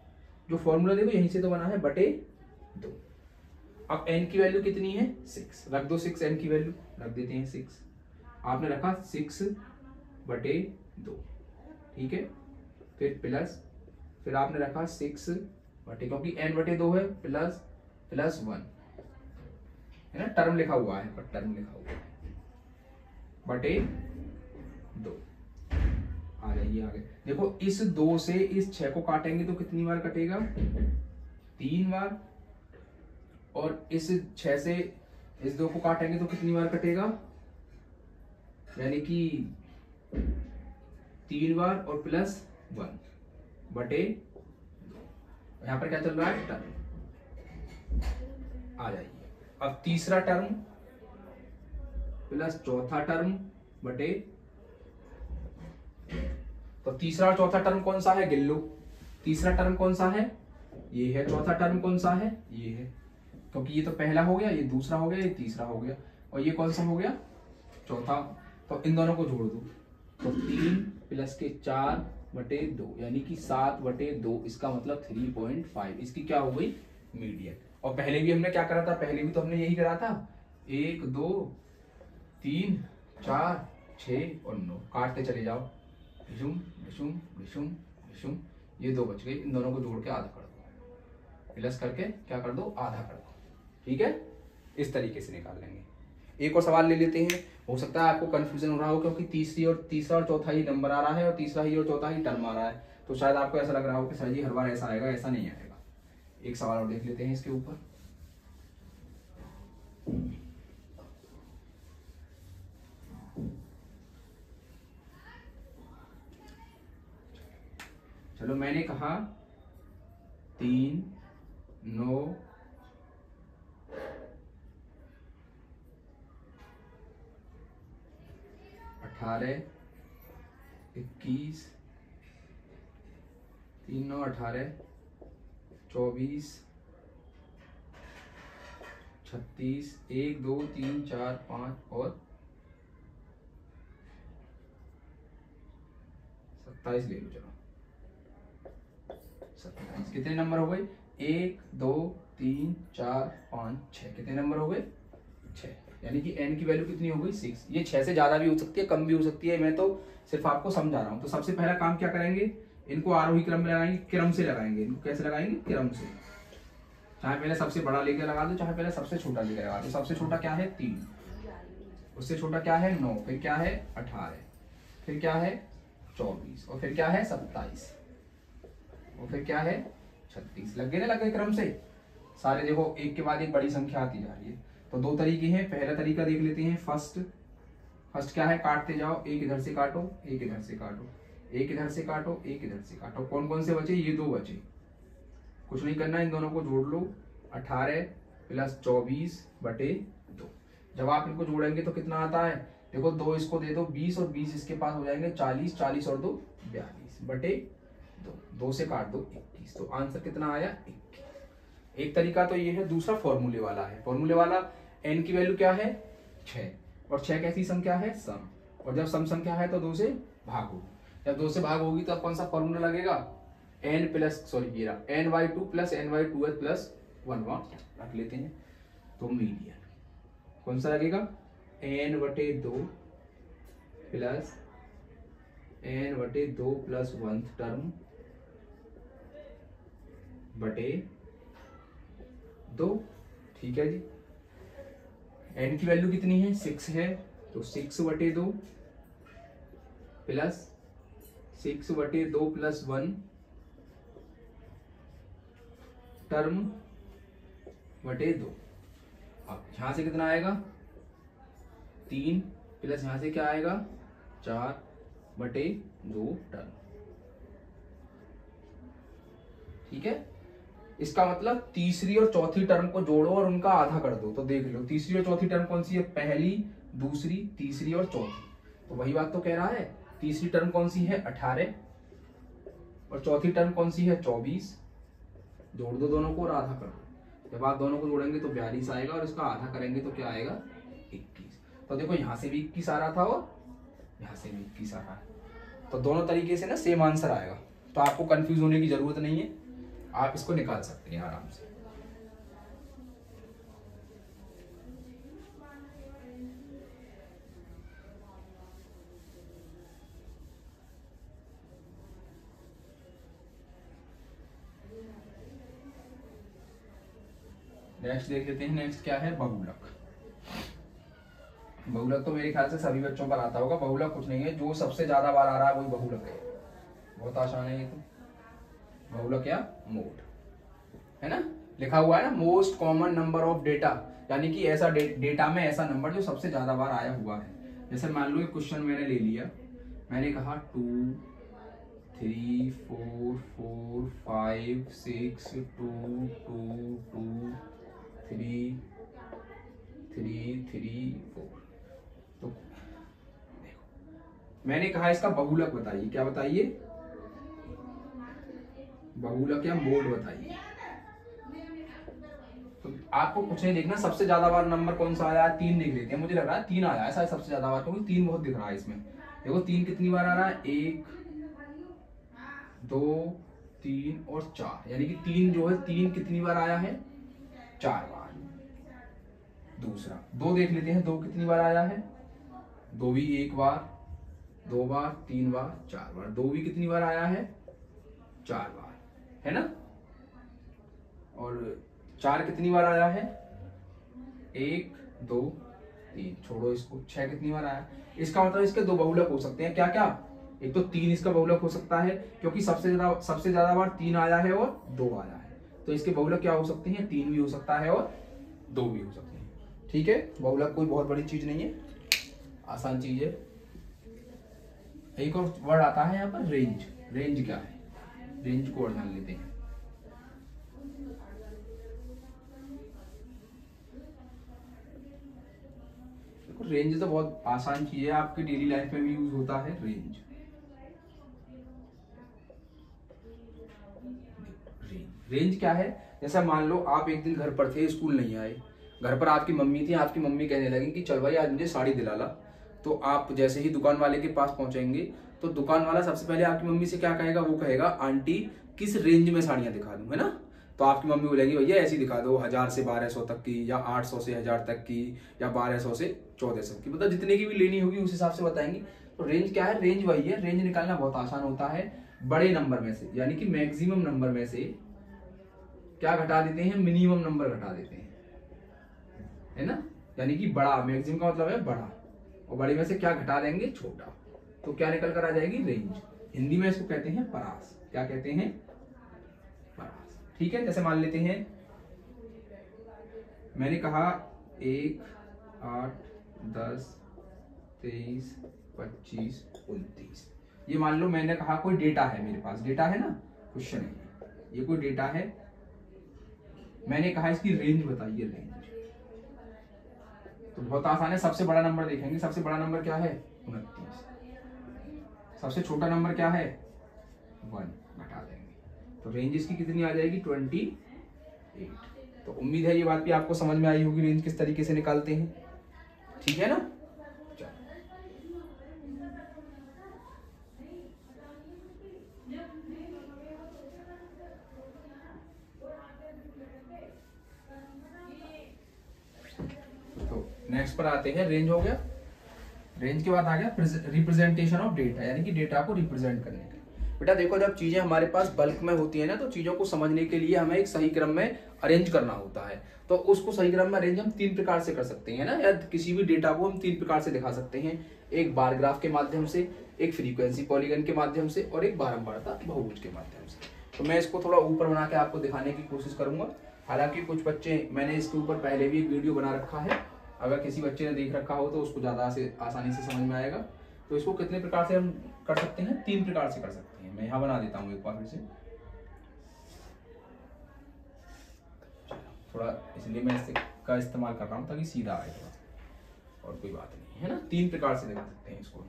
जो फॉर्मूला देखो यहीं से तो बना है, /2। अब n की वैल्यू कितनी है? 6। रख दो 6, n की वैल्यू रख देते हैं 6। आपने रखा 6/2, ठीक है। फिर प्लस, फिर आपने रखा 6 बटे, क्योंकि n/2 है, प्लस 1 है ना, टर्म लिखा हुआ है, पर टर्म लिखा हुआ है /2। आ जाइए आगे। देखो इस 2 से इस 6 को काटेंगे तो कितनी बार कटेगा? 3 बार। और इस 6 से इस 2 को काटेंगे तो कितनी बार कटेगा? यानी कि 3 बार और प्लस 1/2। यहां पर क्या चल रहा है? टर्म। आ जाइए। अब तीसरा टर्म प्लस चौथा टर्म बटे, तो तीसरा और चौथा टर्म कौन सा है? गिन लो। तीसरा टर्म कौन सा है? ये है। चौथा टर्म कौन सा है? ये है। क्योंकि ये तो पहला हो गया, ये दूसरा हो गया, ये तीसरा हो गया, और ये कौन सा हो गया? चौथा। तो इन दोनों को जोड़ दो, तो 3 प्लस के 4/2 यानी कि 7/2। इसका मतलब 3.5। इसकी क्या हो गई? मीडियन। और पहले भी हमने क्या करा था? पहले भी तो हमने यही करा था। 1 2 3 4 6 और 9। काटते चले जाओ, रिशुम रिशुम रिशुम रिशुम। ये 2 बच गए, इन दोनों को जोड़ के आधा कर दो, प्लस करके क्या कर दो? आधा कर दो। ठीक है, इस तरीके से निकाल लेंगे। एक और सवाल ले लेते हैं। हो सकता है आपको कंफ्यूजन हो रहा हो, क्योंकि तीसरा और चौथा ही नंबर आ रहा है, और तीसरा ही और चौथा ही टर्म आ रहा है, तो शायद आपको ऐसा लग रहा हो कि सर जी हर बार ऐसा आएगा। ऐसा नहीं आएगा। एक सवाल और देख लेते हैं इसके ऊपर। चलो, मैंने कहा 3 9 18 21 3 9 18 24 36 1 2 3 4 5 और 27 ले लो। चलो 27। कितने नंबर हो गए? 1 2 3 4 5 6। कितने नंबर हो गए? 6। यानी कि n की वैल्यू कितनी हो गई 6। ये 6 से ज्यादा भी हो सकती है, कम भी हो सकती है, मैं तो सिर्फ आपको समझा रहा हूँ। तो सबसे पहला काम क्या करेंगे, इनको आरोही क्रम में लगाएंगे, क्रम से लगाएंगे। इनको कैसे लगाएंगे, क्रम से। चाहे पहले सबसे बड़ा लेकर लगा दो, चाहे पहले सबसे छोटा लेकर लगा दो। सबसे छोटा क्या है 3, उससे छोटा क्या है 9, फिर क्या है 18, फिर क्या है 24, और फिर क्या है 27, और फिर क्या है 36। लग गए ना, लग गए क्रम से सारे। देखो एक के बाद एक बड़ी संख्या आती जा रही है। तो दो तरीके हैं। पहला तरीका देख लेते हैं, फर्स्ट क्या है, काटते जाओ, एक इधर से काटो, एक इधर से काटो, एक इधर से काटो, एक इधर से काटो। कौन कौन से बचे, ये 2 बचे। कुछ नहीं करना, इन दोनों को जोड़ लो, 18 + 24/2। जब आप इनको जोड़ेंगे तो कितना आता है, देखो 2 इसको दे दो 20, और 20 इसके पास हो जाएंगे 40, 40 और 2 42/2। 2 से काट दो 21, तो आंसर कितना आया 21। एक तरीका तो ये है। दूसरा फॉर्मूले वाला है। फॉर्मूले वाला n की वैल्यू क्या है 6, और 6 कैसी संख्या है, सम। और जब सम संख्या है तो 2 से भाग होगी। जब 2 से भाग होगी तो कौन सा फॉर्मूला लगेगा, n n/2 + n/2h + 1 वहां रख लेते हैं। तो मीडियन कौन सा लगेगा, n/2 + n/2 + 1th टर्म बटे 2। ठीक है जी। n की वैल्यू कितनी है 6 है, तो 6/2 + 6/2 + 1 टर्म बटे 2। अब यहां से कितना आएगा 3, प्लस यहां से क्या आएगा 4/2 टर्म। ठीक है। इसका मतलब तीसरी और चौथी टर्म को जोड़ो और उनका आधा कर दो। तो देख लो तीसरी और चौथी टर्म कौन सी है, पहली, दूसरी, तीसरी और चौथी। तो वही बात तो कह रहा है। तीसरी टर्म कौन सी है 18, और चौथी टर्म कौन सी है 24। जोड़ दो दोनों को और आधा कर दो। जब आप दोनों को जोड़ेंगे तो 42 आएगा, और इसका आधा करेंगे तो क्या आएगा 21। तो देखो यहां से भी 21 आ रहा था और यहां से भी 21 आ रहा है। तो दोनों तरीके से ना सेम आंसर आएगा। तो आपको कंफ्यूज होने की जरूरत नहीं है, आप इसको निकाल सकते हैं आराम से। नेक्स्ट देख लेते हैं। नेक्स्ट क्या है, बहुलक। बहुलक तो मेरे ख्याल से सभी बच्चों पर आता होगा। बहुलक कुछ नहीं है, जो सबसे ज्यादा बार आ रहा है वही बहुलक है। बहुत आसान है ये तो। बहुलक या मोड है ना, लिखा हुआ है ना, most common number of data, यानी कि ऐसा डेटा में ऐसा नंबर जो सबसे ज्यादा बार आया हुआ है। जैसे मान लो एक क्वेश्चन मैंने ले लिया, मैंने कहा 2 3 4 4 5 6 2 2 2 3 3 3 4। तो देखो मैंने कहा इसका बहुलक बताइए। क्या बताइए, बहुलक या मोड बताइए। तो आपको कुछ नहीं देखना, सबसे ज्यादा बार नंबर कौन सा आया है 3 देख लेते हैं। मुझे लग रहा है 3 आया है शायद सबसे ज्यादा बार, क्योंकि 3 बहुत दिख रहा है इसमें। देखो 3 कितनी बार आ रहा है, 1 2 3 और 4, यानी कि 3 जो है 3 कितनी बार आया है 4 बार। दूसरा 2 देख लेते हैं, 2 कितनी बार आया है, 2 भी 1 बार, 2 बार, 3 बार, 4 बार। 2 भी कितनी बार आया है 4 बार, है ना। और 4 कितनी बार आया है, 1 2 3, छोड़ो इसको। 6 कितनी बार आया, इसका मतलब इसके 2 बहुलक हो सकते हैं। क्या क्या, एक तो 3 इसका बहुलक हो सकता है, क्योंकि सबसे ज्यादा बार 3 आया है और 2 आया है। तो इसके बहुलक क्या हो सकते हैं, 3 भी हो सकता है और 2 भी हो सकते हैं। ठीक है, बहुलक कोई बहुत बड़ी चीज नहीं है, आसान चीज है। एक और वर्ड आता है यहाँ पर, रेंज। रेंज क्या है, रेंज को और जान लेते हैं। रेंज तो बहुत आसान चीज है, आपकी डेली लाइफ में भी यूज होता है रेंज। रेंज क्या है, जैसा मान लो आप एक दिन घर पर थे, स्कूल नहीं आए, घर पर आपकी मम्मी थी, आपकी मम्मी कहने लगी कि चल भाई आज मुझे साड़ी दिला ला। तो आप जैसे ही दुकान वाले के पास पहुंचेंगे तो दुकान वाला सबसे पहले आपकी मम्मी से क्या कहेगा, वो कहेगा आंटी किस रेंज में साड़ियां दिखा दूं, है ना। तो आपकी मम्मी बोलेगी भैया ऐसी दिखा दो 1000 से 1200 तक की, या 800 से 1000 तक की, या 1200 से 1400 की, मतलब जितने की भी लेनी होगी उस हिसाब से बताएंगे। तो रेंज क्या है, रेंज वही है। रेंज निकालना बहुत आसान होता है, बड़े नंबर में से यानी कि मैक्सिमम नंबर में से क्या घटा देते हैं, मिनिमम नंबर घटा देते हैं, है ना। यानी कि बड़ा, मैक्सिमम का मतलब है बड़ा, और बड़े में से क्या घटा देंगे, छोटा, तो क्या निकल कर आ जाएगी, रेंज। हिंदी में इसको कहते हैं परास। क्या कहते हैं, परास। ठीक है, जैसे मान लेते हैं मैंने कहा 1, 8, 10, 23, 25, 29। ये मान लो मैंने कहा कोई डेटा है, मेरे पास डेटा है ना, क्वेश्चन है, ये कोई डेटा है, मैंने कहा इसकी रेंज बताइए, रेंज। तो बहुत आसान है, सबसे बड़ा नंबर देखेंगे। सबसे बड़ा नंबर क्या है, 29। सबसे छोटा नंबर क्या है, 1, घटा देंगे, तो रेंज इसकी कितनी आ जाएगी, 28। तो उम्मीद है ये बात भी आपको समझ में आई होगी, रेंज किस तरीके से निकालते हैं। ठीक है ना। तो नेक्स्ट पर आते हैं, रेंज हो गया। रेंज के बाद आ गया रिप्रेजेंटेशन ऑफ डेटा, यानी कि डेटा को रिप्रेजेंट करने के। बेटा देखो, जब चीजें हमारे पास बल्क में होती है ना, तो चीजों को समझने के लिए हमें एक सही क्रम में अरेंज करना होता है। तो उसको सही क्रम में अरेंज हम 3 प्रकार से कर सकते हैं ना, या किसी भी डेटा को हम 3 प्रकार से दिखा सकते हैं। एक बार ग्राफ के माध्यम से, एक फ्रीक्वेंसी पॉलीगन के माध्यम से, और एक बारंबारता बहुभुज के माध्यम से। तो मैं इसको थोड़ा ऊपर बना के आपको दिखाने की कोशिश करूंगा। हालांकि कुछ बच्चे, मैंने इसके ऊपर पहले भी एक वीडियो बना रखा है, अगर किसी बच्चे ने देख रखा हो तो उसको ज्यादा से आसानी से समझ में आएगा। तो इसको कितने प्रकार से हम कर सकते हैं, 3 प्रकार से कर सकते हैं। मैं यहाँ बना देता हूँ एक बार फिर से, थोड़ा इसलिए मैं इसका इस्तेमाल कर रहा हूँ ताकि सीधा आए थोड़ा, और कोई बात नहीं है ना। 3 प्रकार से दिखा सकते हैं इसको।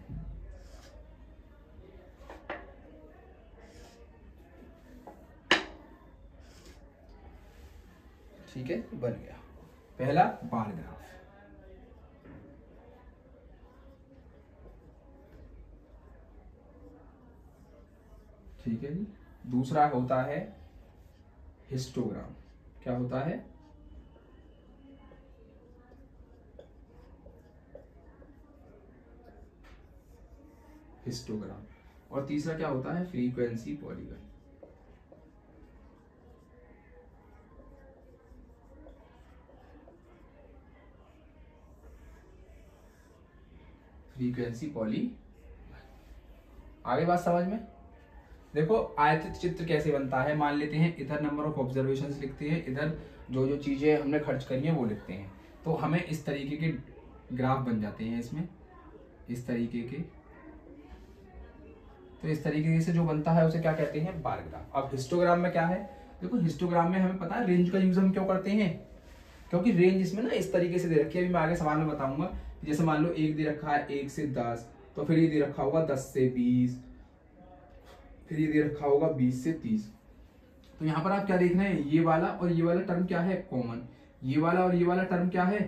ठीक है, बन गया पहला बार ग्राफ। ठीक है जी। दूसरा होता है हिस्टोग्राम। क्या होता है, हिस्टोग्राम। और तीसरा क्या होता है, फ्रीक्वेंसी पॉलीगन। Frequency polygon. आगे बात समझ में। देखो आयतित चित्र कैसे बनता है, मान लेते हैं इधर नंबर ऑफ ऑब्जर्वेशंस लिखते हैं, इधर जो जो चीजें हमने खर्च करी हैं वो लिखते हैं। तो हमें इस तरीके के ग्राफ बन जाते हैं इसमें, इस तरीके के। तो इस तरीके से जो बनता है उसे क्या कहते हैं, बार ग्राफ। अब हिस्टोग्राम में क्या है, देखो हिस्टोग्राम में हमें पता है रेंज का यूज हम क्यों करते हैं, क्योंकि रेंज इसमें ना इस तरीके से दे रखी है। अभी मैं आगे सवाल में बताऊंगा। जैसे मान लो 1 दे रखा है 1 से 10, तो फिर ये दे रखा होगा 10 से 20, फिर ये दे रखा होगा 20 से 30। तो यहाँ पर आप क्या देख रहे हैं, ये वाला और ये वाला टर्म क्या है, कॉमन। ये वाला और ये वाला टर्म क्या है,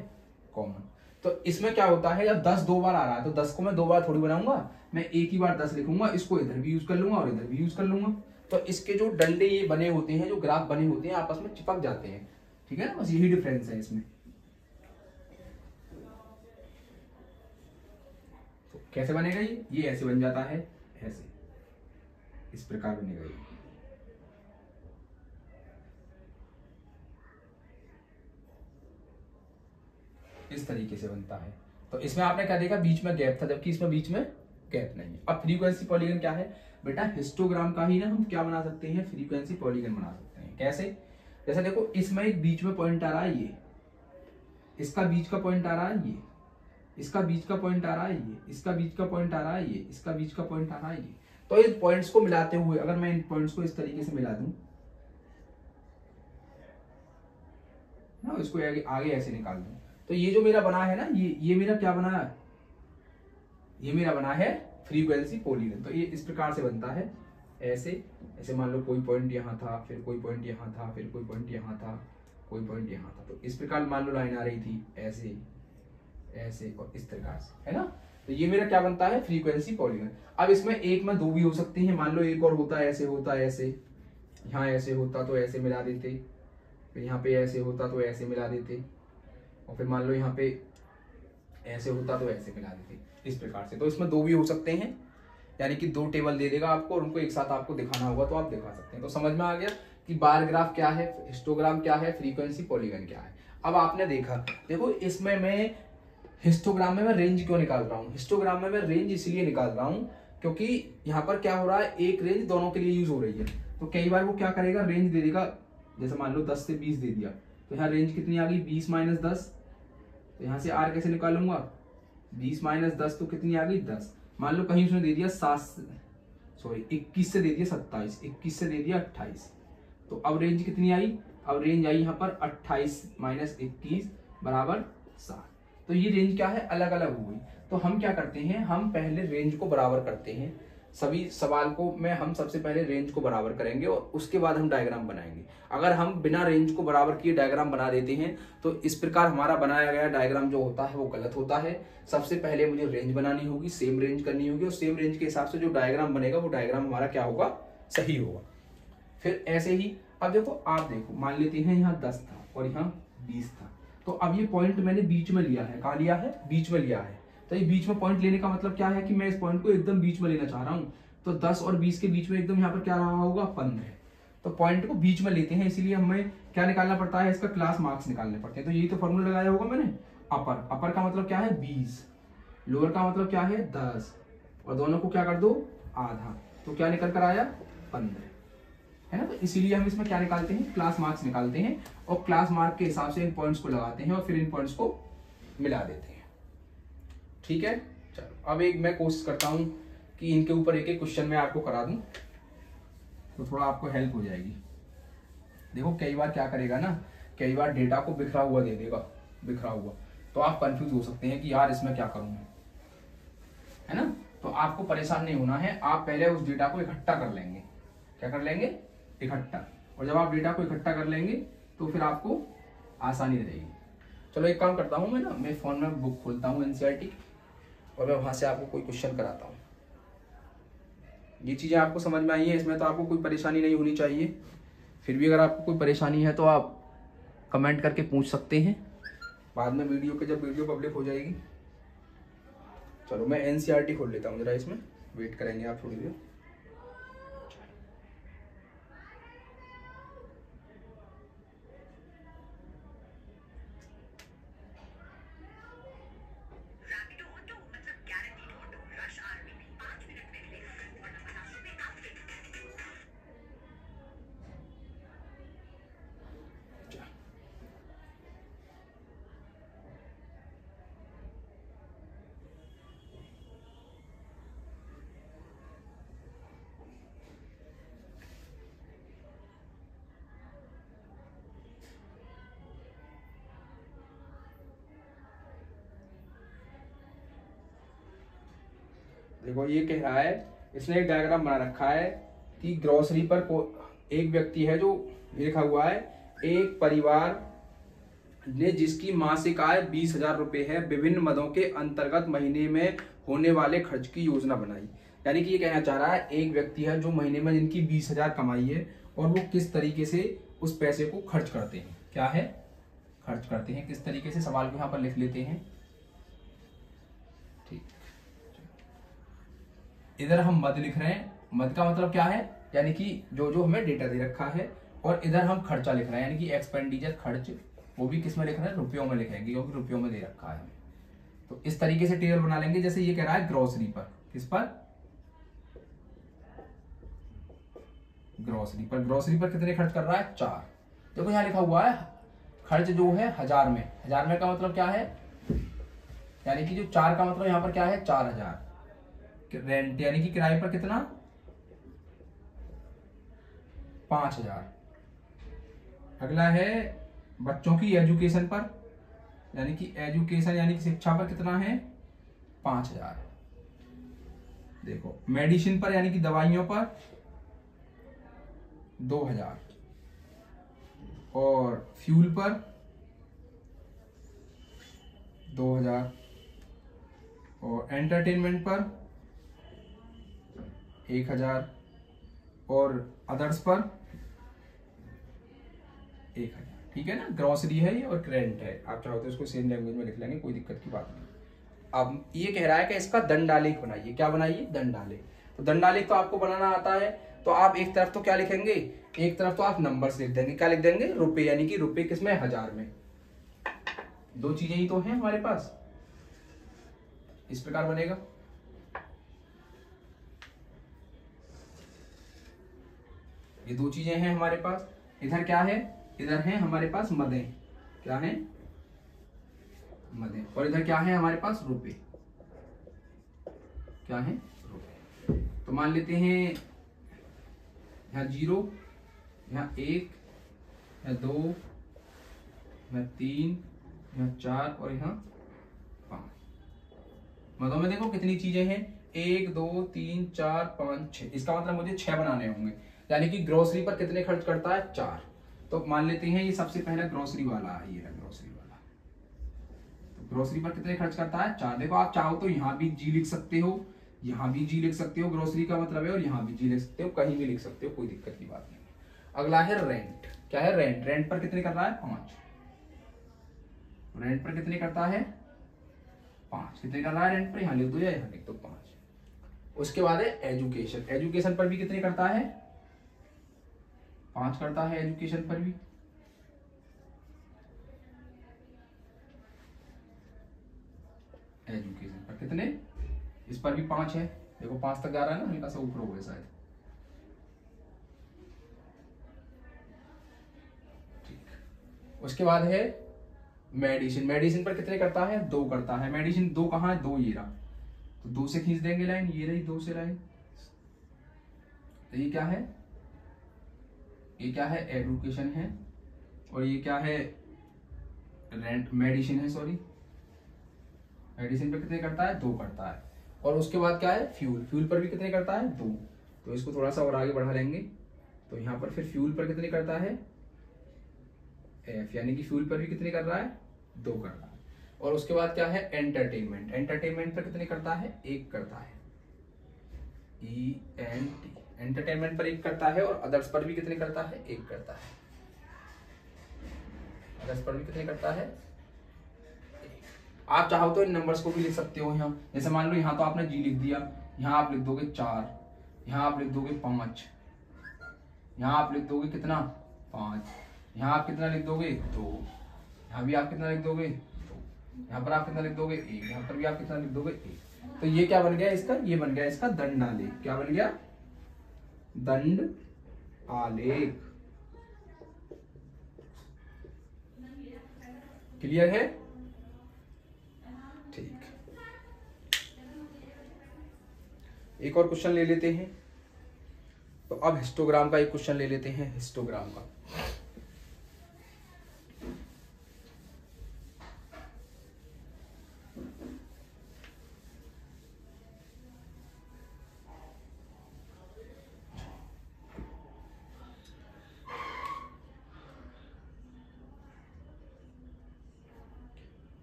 कॉमन। तो इसमें क्या होता है, जब 10 2 बार आ रहा है तो 10 को मैं 2 बार थोड़ी बनाऊंगा, मैं एक ही बार 10 लिखूंगा, इसको इधर भी यूज कर लूंगा और इधर भी यूज कर लूंगा। तो इसके जो डंडे ये बने होते हैं, जो ग्राफ बने होते हैं, आपस में चिपक जाते हैं। ठीक है ना, बस यही डिफरेंस है इसमें। तो कैसे बनेगा ये ऐसे बन जाता है, ऐसे इस प्रकार बनेगा ये। इस तरीके से बनता है। तो इसमें आपने क्या देखा, बीच में गैप था, जबकि इसमें बीच में गैप नहीं है। अब फ्रीक्वेंसी पॉलीगन क्या है बेटा, हिस्टोग्राम का ही ना हम क्या बना सकते हैं, फ्रीक्वेंसी पॉलीगन बना सकते हैं। कैसे, जैसे देखो इसमें एक बीच में पॉइंट आ रहा है, ये इसका बीच का पॉइंट आ रहा है, ये इसका बीच का पॉइंट आ रहा है, ये इसका बीच का पॉइंट आ रहा है, ये इसका बीच का पॉइंट आ रहा है, ये। तो इन पॉइंट्स को मिलाते हुए अगर मैं इन पॉइंट्स को इस तरीके से मिला दूं ना, इसको आगे ऐसे निकाल दूं, तो ये जो मेरा बना है ना, ये मेरा क्या बना है, ये मेरा बना है फ्रीक्वेंसी पॉलीगन। तो ये इस प्रकार से बनता है, ऐसे ऐसे मान लो कोई पॉइंट यहाँ था, फिर कोई पॉइंट यहाँ था, फिर कोई पॉइंट यहाँ था, कोई पॉइंट यहाँ था। तो इस प्रकार मान लो लाइन आ रही थी, ऐसे ऐसे और इस प्रकार से, है ना। तो ये मेरा क्या बनता है, फ्रीक्वेंसी पॉलीगन। अब इसमें एक में 2 भी हो सकती हैं, मान लो एक और होता है, ऐसे होता है, ऐसे यहाँ ऐसे होता तो ऐसे मिला देते, फिर यहाँ पे ऐसे होता तो ऐसे मिला देते, और फिर मान लो यहाँ पे ऐसे होता तो ऐसे मिला देते, इस प्रकार से। तो इसमें दो भी हो सकते हैं, यानी कि दो टेबल दे देगा आपको और उनको एक साथ आपको दिखाना होगा तो आप दिखा सकते हैं। तो समझ में आ गया कि बार ग्राफ क्या है, हिस्टोग्राम क्या है, फ्रीक्वेंसी, पॉलीगन क्या है। अब आपने देखा, देखो इसमें मैं हिस्टोग्राम में मैं रेंज क्यों निकाल रहा हूँ, हिस्टोग्राम में मैं रेंज इसलिए निकाल रहा हूँ क्योंकि यहाँ पर क्या हो रहा है, एक रेंज दोनों के लिए यूज हो रही है। तो कई बार वो क्या करेगा, रेंज दे देगा, जैसे मान लो 10 से 20 दे दिया, तो यहाँ रेंज कितनी आ गई, 20 माइनस 10। तो यहाँ से आर कैसे निकालूंगा, 20 माइनस 10 तो कितनी आ गई, 10। मान लो कहीं उसने दे दिया 21 से दे दिया 27, 21 से दे दिया 28, तो अब रेंज कितनी आई, अब रेंज आई यहाँ पर 28 माइनस 21 बराबर 7। तो ये रेंज क्या है, अलग अलग हो गई। तो हम क्या करते हैं, हम पहले रेंज को बराबर करते हैं। सभी सवाल को में हम सबसे पहले रेंज को बराबर करेंगे और उसके बाद हम डायग्राम बनाएंगे। अगर हम बिना रेंज को बराबर किए डायग्राम बना देते हैं तो इस प्रकार हमारा बनाया गया डायग्राम जो होता है वो गलत होता है। सबसे पहले मुझे रेंज बनानी होगी, सेम रेंज करनी होगी, और सेम रेंज के हिसाब से जो डायग्राम बनेगा वो डायग्राम हमारा क्या होगा, सही होगा। फिर ऐसे ही अब देखो, आप देखो, मान लेते हैं यहाँ 10 था और यहाँ 20 था, तो अब ये पॉइंट मैंने बीच में लिया है। कहाँ लिया है, बीच में लिया है। तो ये बीच में पॉइंट लेने का मतलब क्या है कि मैं इस पॉइंट को एकदम बीच में लेना चाह रहा हूँ। तो 10 और 20 के बीच में एकदम यहाँ पर क्या रहा होगा, 15। तो पॉइंट को बीच में लेते हैं, इसीलिए हमें क्या निकालना पड़ता है, इसका क्लास मार्क्स निकालने पड़ते हैं। तो यही तो फॉर्मूला लगाया होगा मैंने। अपर, अपर का मतलब क्या है 20, लोअर का मतलब क्या है 10, और दोनों को क्या कर दो, आधा, तो क्या निकल कर आया, 15, है ना। तो इसीलिए हम इसमें क्या निकालते हैं, क्लास मार्क्स निकालते हैं, और क्लास मार्क के हिसाब से इन पॉइंट्स को लगाते हैं और फिर इन पॉइंट्स को मिला देते हैं। ठीक है, चलो अब एक मैं कोशिश करता हूं कि इनके ऊपर एक एक क्वेश्चन मैं आपको करा दूं तो थोड़ा आपको हेल्प हो जाएगी। देखो कई बार क्या करेगा ना, कई बार डेटा को बिखरा हुआ दे देगा, बिखरा हुआ, तो आप कंफ्यूज हो सकते हैं कि यार इसमें क्या करूं, है ना। तो आपको परेशान नहीं होना है, आप पहले उस डेटा को इकट्ठा कर लेंगे। क्या कर लेंगे, इकट्ठा। और जब आप डेटा को इकट्ठा कर लेंगे तो फिर आपको आसानी रहेगी। चलो एक काम करता हूं मैं ना, मैं फोन में बुक खोलता हूं एनसीईआरटी और मैं वहां से आपको कोई क्वेश्चन कराता हूं। ये चीजें आपको समझ में आई है, इसमें तो आपको कोई परेशानी नहीं होनी चाहिए। फिर भी अगर आपको कोई परेशानी है तो आप कमेंट करके पूछ सकते हैं बाद में वीडियो के, जब वीडियो पब्लिक हो जाएगी। चलो मैं एनसीईआरटी खोल लेता हूँ जरा, इसमें वेट करेंगे आप थोड़ी देर। देखो ये कह रहा है, इसने एक डायग्राम बना रखा है कि ग्रोसरी पर एक व्यक्ति है, जो लिखा हुआ है, एक परिवार ने जिसकी मासिक आय 20,000 रुपए है, विभिन्न मदों के अंतर्गत महीने में होने वाले खर्च की योजना बनाई। यानी कि ये कहना चाह रहा है, एक व्यक्ति है जो महीने में जिनकी 20,000 कमाई है और वो किस तरीके से उस पैसे को खर्च करते हैं। क्या है, खर्च करते हैं किस तरीके से, सवाल को यहाँ पर लिख लेते हैं। ठीक, इधर हम मद लिख रहे हैं, मद का मतलब क्या है, यानी कि जो जो हमें डेटा दे रखा है, और इधर हम खर्चा लिख रहे हैं, यानी कि एक्सपेंडिचर, खर्च, वो भी किस में लिख रहे हैं, रुपयों में लिखेंगे क्योंकि रुपयों में दे रखा है। तो इस तरीके से टेबल बना लेंगे। जैसे ये कह रहा है ग्रोसरी पर, किस पर, ग्रोसरी पर, ग्रोसरी पर कितने खर्च कर रहा है, 4। देखो यहाँ लिखा हुआ है खर्च जो है 1000 में, 1000 में का मतलब क्या है, यानी कि जो 4 का मतलब यहाँ पर क्या है, 4000। रेंट यानी कि किराए पर कितना, 5000। अगला है बच्चों की एजुकेशन पर, यानी कि एजुकेशन यानी कि शिक्षा पर कितना है, 5000। देखो मेडिसिन पर यानी कि दवाइयों पर 2000, और फ्यूल पर 2000, और एंटरटेनमेंट पर 1000, और अदर्स पर 1000। ठीक है ना, ग्रोसरी है ये और रेंट है। आप चाहो तो इसको सेम लैंग्वेज में लिख लेंगे, कोई दिक्कत की बात नहीं। अब ये कह रहा है कि इसका दंडालेख बनाइए। क्या बनाइए? दंडालेख। तो दंडालेख तो आपको बनाना आता है, तो आप एक तरफ तो क्या लिखेंगे, एक तरफ तो आप नंबर्स लिख देंगे। क्या लिख देंगे? रुपए, यानी कि रुपए किसमें? हजार में। दो चीजें ही तो हैं हमारे पास, इस प्रकार बनेगा। ये दो चीजें हैं हमारे पास। इधर क्या है? इधर है हमारे पास मदें। क्या है? मदें। और इधर क्या है हमारे पास? रुपए। क्या है? रुपए। तो मान लेते हैं यहाँ 0, यहाँ 1, यहाँ 2, यहाँ 3, यहाँ 4 और यहाँ 5। मदों में देखो कितनी चीजें हैं, 1 2 3 4 5 6। इसका मतलब मुझे 6 बनाने होंगे, यानी कि ग्रोसरी पर कितने खर्च करता है? 4। तो मान लेते हैं ये सबसे पहला ग्रोसरी वाला है, ये है ग्रोसरी वाला। तो ग्रोसरी पर कितने खर्च करता है? 4। देखो आप चाहो तो यहाँ भी जी लिख सकते हो, यहाँ भी जी लिख सकते हो, ग्रोसरी का मतलब है, और यहाँ भी जी लिख सकते हो, कहीं भी लिख सकते हो, कोई दिक्कत की बात नहीं। अगला है रेंट। क्या है? रेंट। रेंट पर कितने कर रहा है? 5। रेंट पर कितने करता है? 5। कितने कर रहा है रेंट पर? यहाँ लिख दो या यहाँ लिख दो, 5। उसके बाद है एजुकेशन। एजुकेशन पर भी कितने करता है? 5 करता है एजुकेशन पर भी। एजुकेशन पर कितने? इस पर भी 5 है। देखो 5 तक जा रहा है ना, हल्का सा ऊपर हो गया शायद। ठीक। उसके बाद है मेडिसिन। मेडिसिन पर कितने करता है? 2 करता है। मेडिसिन 2 कहाँ है? 2 ये रहा, तो 2 से खींच देंगे लाइन, ये रही 2 से लाइन। तो ये क्या है? ये क्या है? एजुकेशन है। और ये क्या है? रेंट, मेडिसिन है, सॉरी। मेडिसिन पर कितने करता है? 2 करता है। और उसके बाद क्या है? फ्यूल। फ्यूल पर भी कितने करता है? 2। तो इसको थोड़ा सा और आगे बढ़ा लेंगे, तो यहाँ पर फिर फ्यूल पर कितने करता है? F, यानी कि फ्यूल पर भी कितने कर रहा है? 2 कर रहा है। और उसके बाद क्या है? एंटरटेनमेंट। एंटरटेनमेंट पर कितने करता है? 1 करता है। ENT। एंटरटेनमेंट पर 1 करता है। और अदर्स पर भी कितने करता है? 1 करता है। अदर्स पर भी कितने करता है? 1। आप चाहो तो इन नंबर्स को भी लिख सकते हो यहाँ। जैसे मान लो यहाँ तो आपने जी लिख दिया, यहाँ आप लिख दोगे 4, यहाँ आप लिख दोगे 5, यहाँ आप लिख दोगे कितना? 5, यहाँ आप कितना लिख दोगे? 2, यहाँ भी आप कितना लिख दोगे? 2, यहाँ पर आप कितना लिख दोगे? 1, यहाँ पर भी आप कितना लिख दोगे? 1। तो ये क्या बन गया इसका? ये बन गया इसका दंड आलेख। क्या बन गया? दंड आलेख। क्लियर है? ठीक। एक और क्वेश्चन ले लेते हैं। तो अब हिस्टोग्राम का एक क्वेश्चन ले लेते हैं, हिस्टोग्राम का।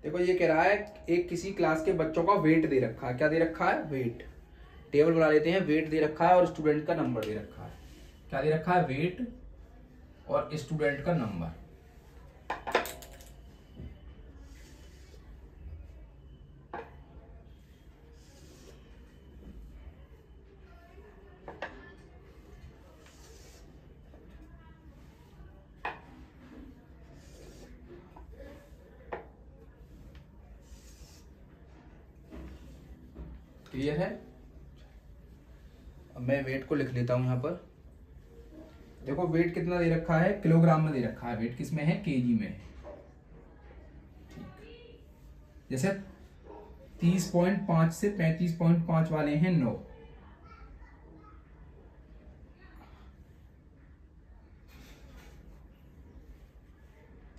देखो ये कह रहा है एक किसी क्लास के बच्चों का वेट दे रखा है। क्या दे रखा है? वेट। टेबल बना लेते हैं। वेट दे रखा है और स्टूडेंट का नंबर दे रखा है। क्या दे रखा है? वेट और स्टूडेंट का नंबर। क्लियर है? अब मैं वेट को लिख लेता हूं यहां पर। देखो वेट कितना दे रखा है? किलोग्राम में दे रखा है। वेट किस में है? केजी में है। जैसे 30.5 से 35.5 वाले हैं 9,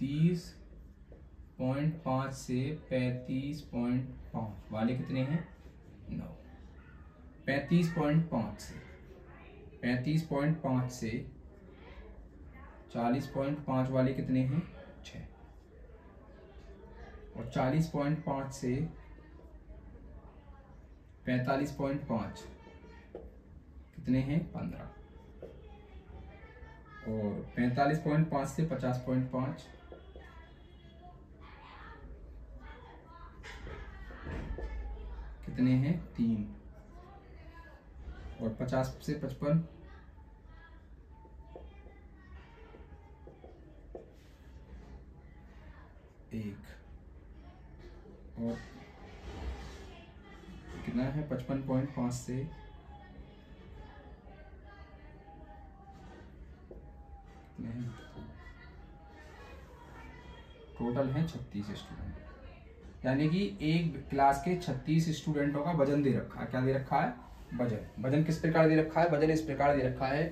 30.5 से 35.5 वाले कितने हैं? 9। 35.5 से 40.5 वाले कितने हैं? 6। और 40.5 से 45.5 कितने हैं? 15। और 45.5 से 50.5 कितने हैं 3, और 50 से 55 1, और कितना है 55.5 से टोटल है 36 स्टूडेंट, यानी कि एक क्लास के 36 स्टूडेंटों का वजन दे रखा है। क्या दे रखा है? वजन। वजन किस प्रकार दे रखा है? वजन इस प्रकार दे रखा है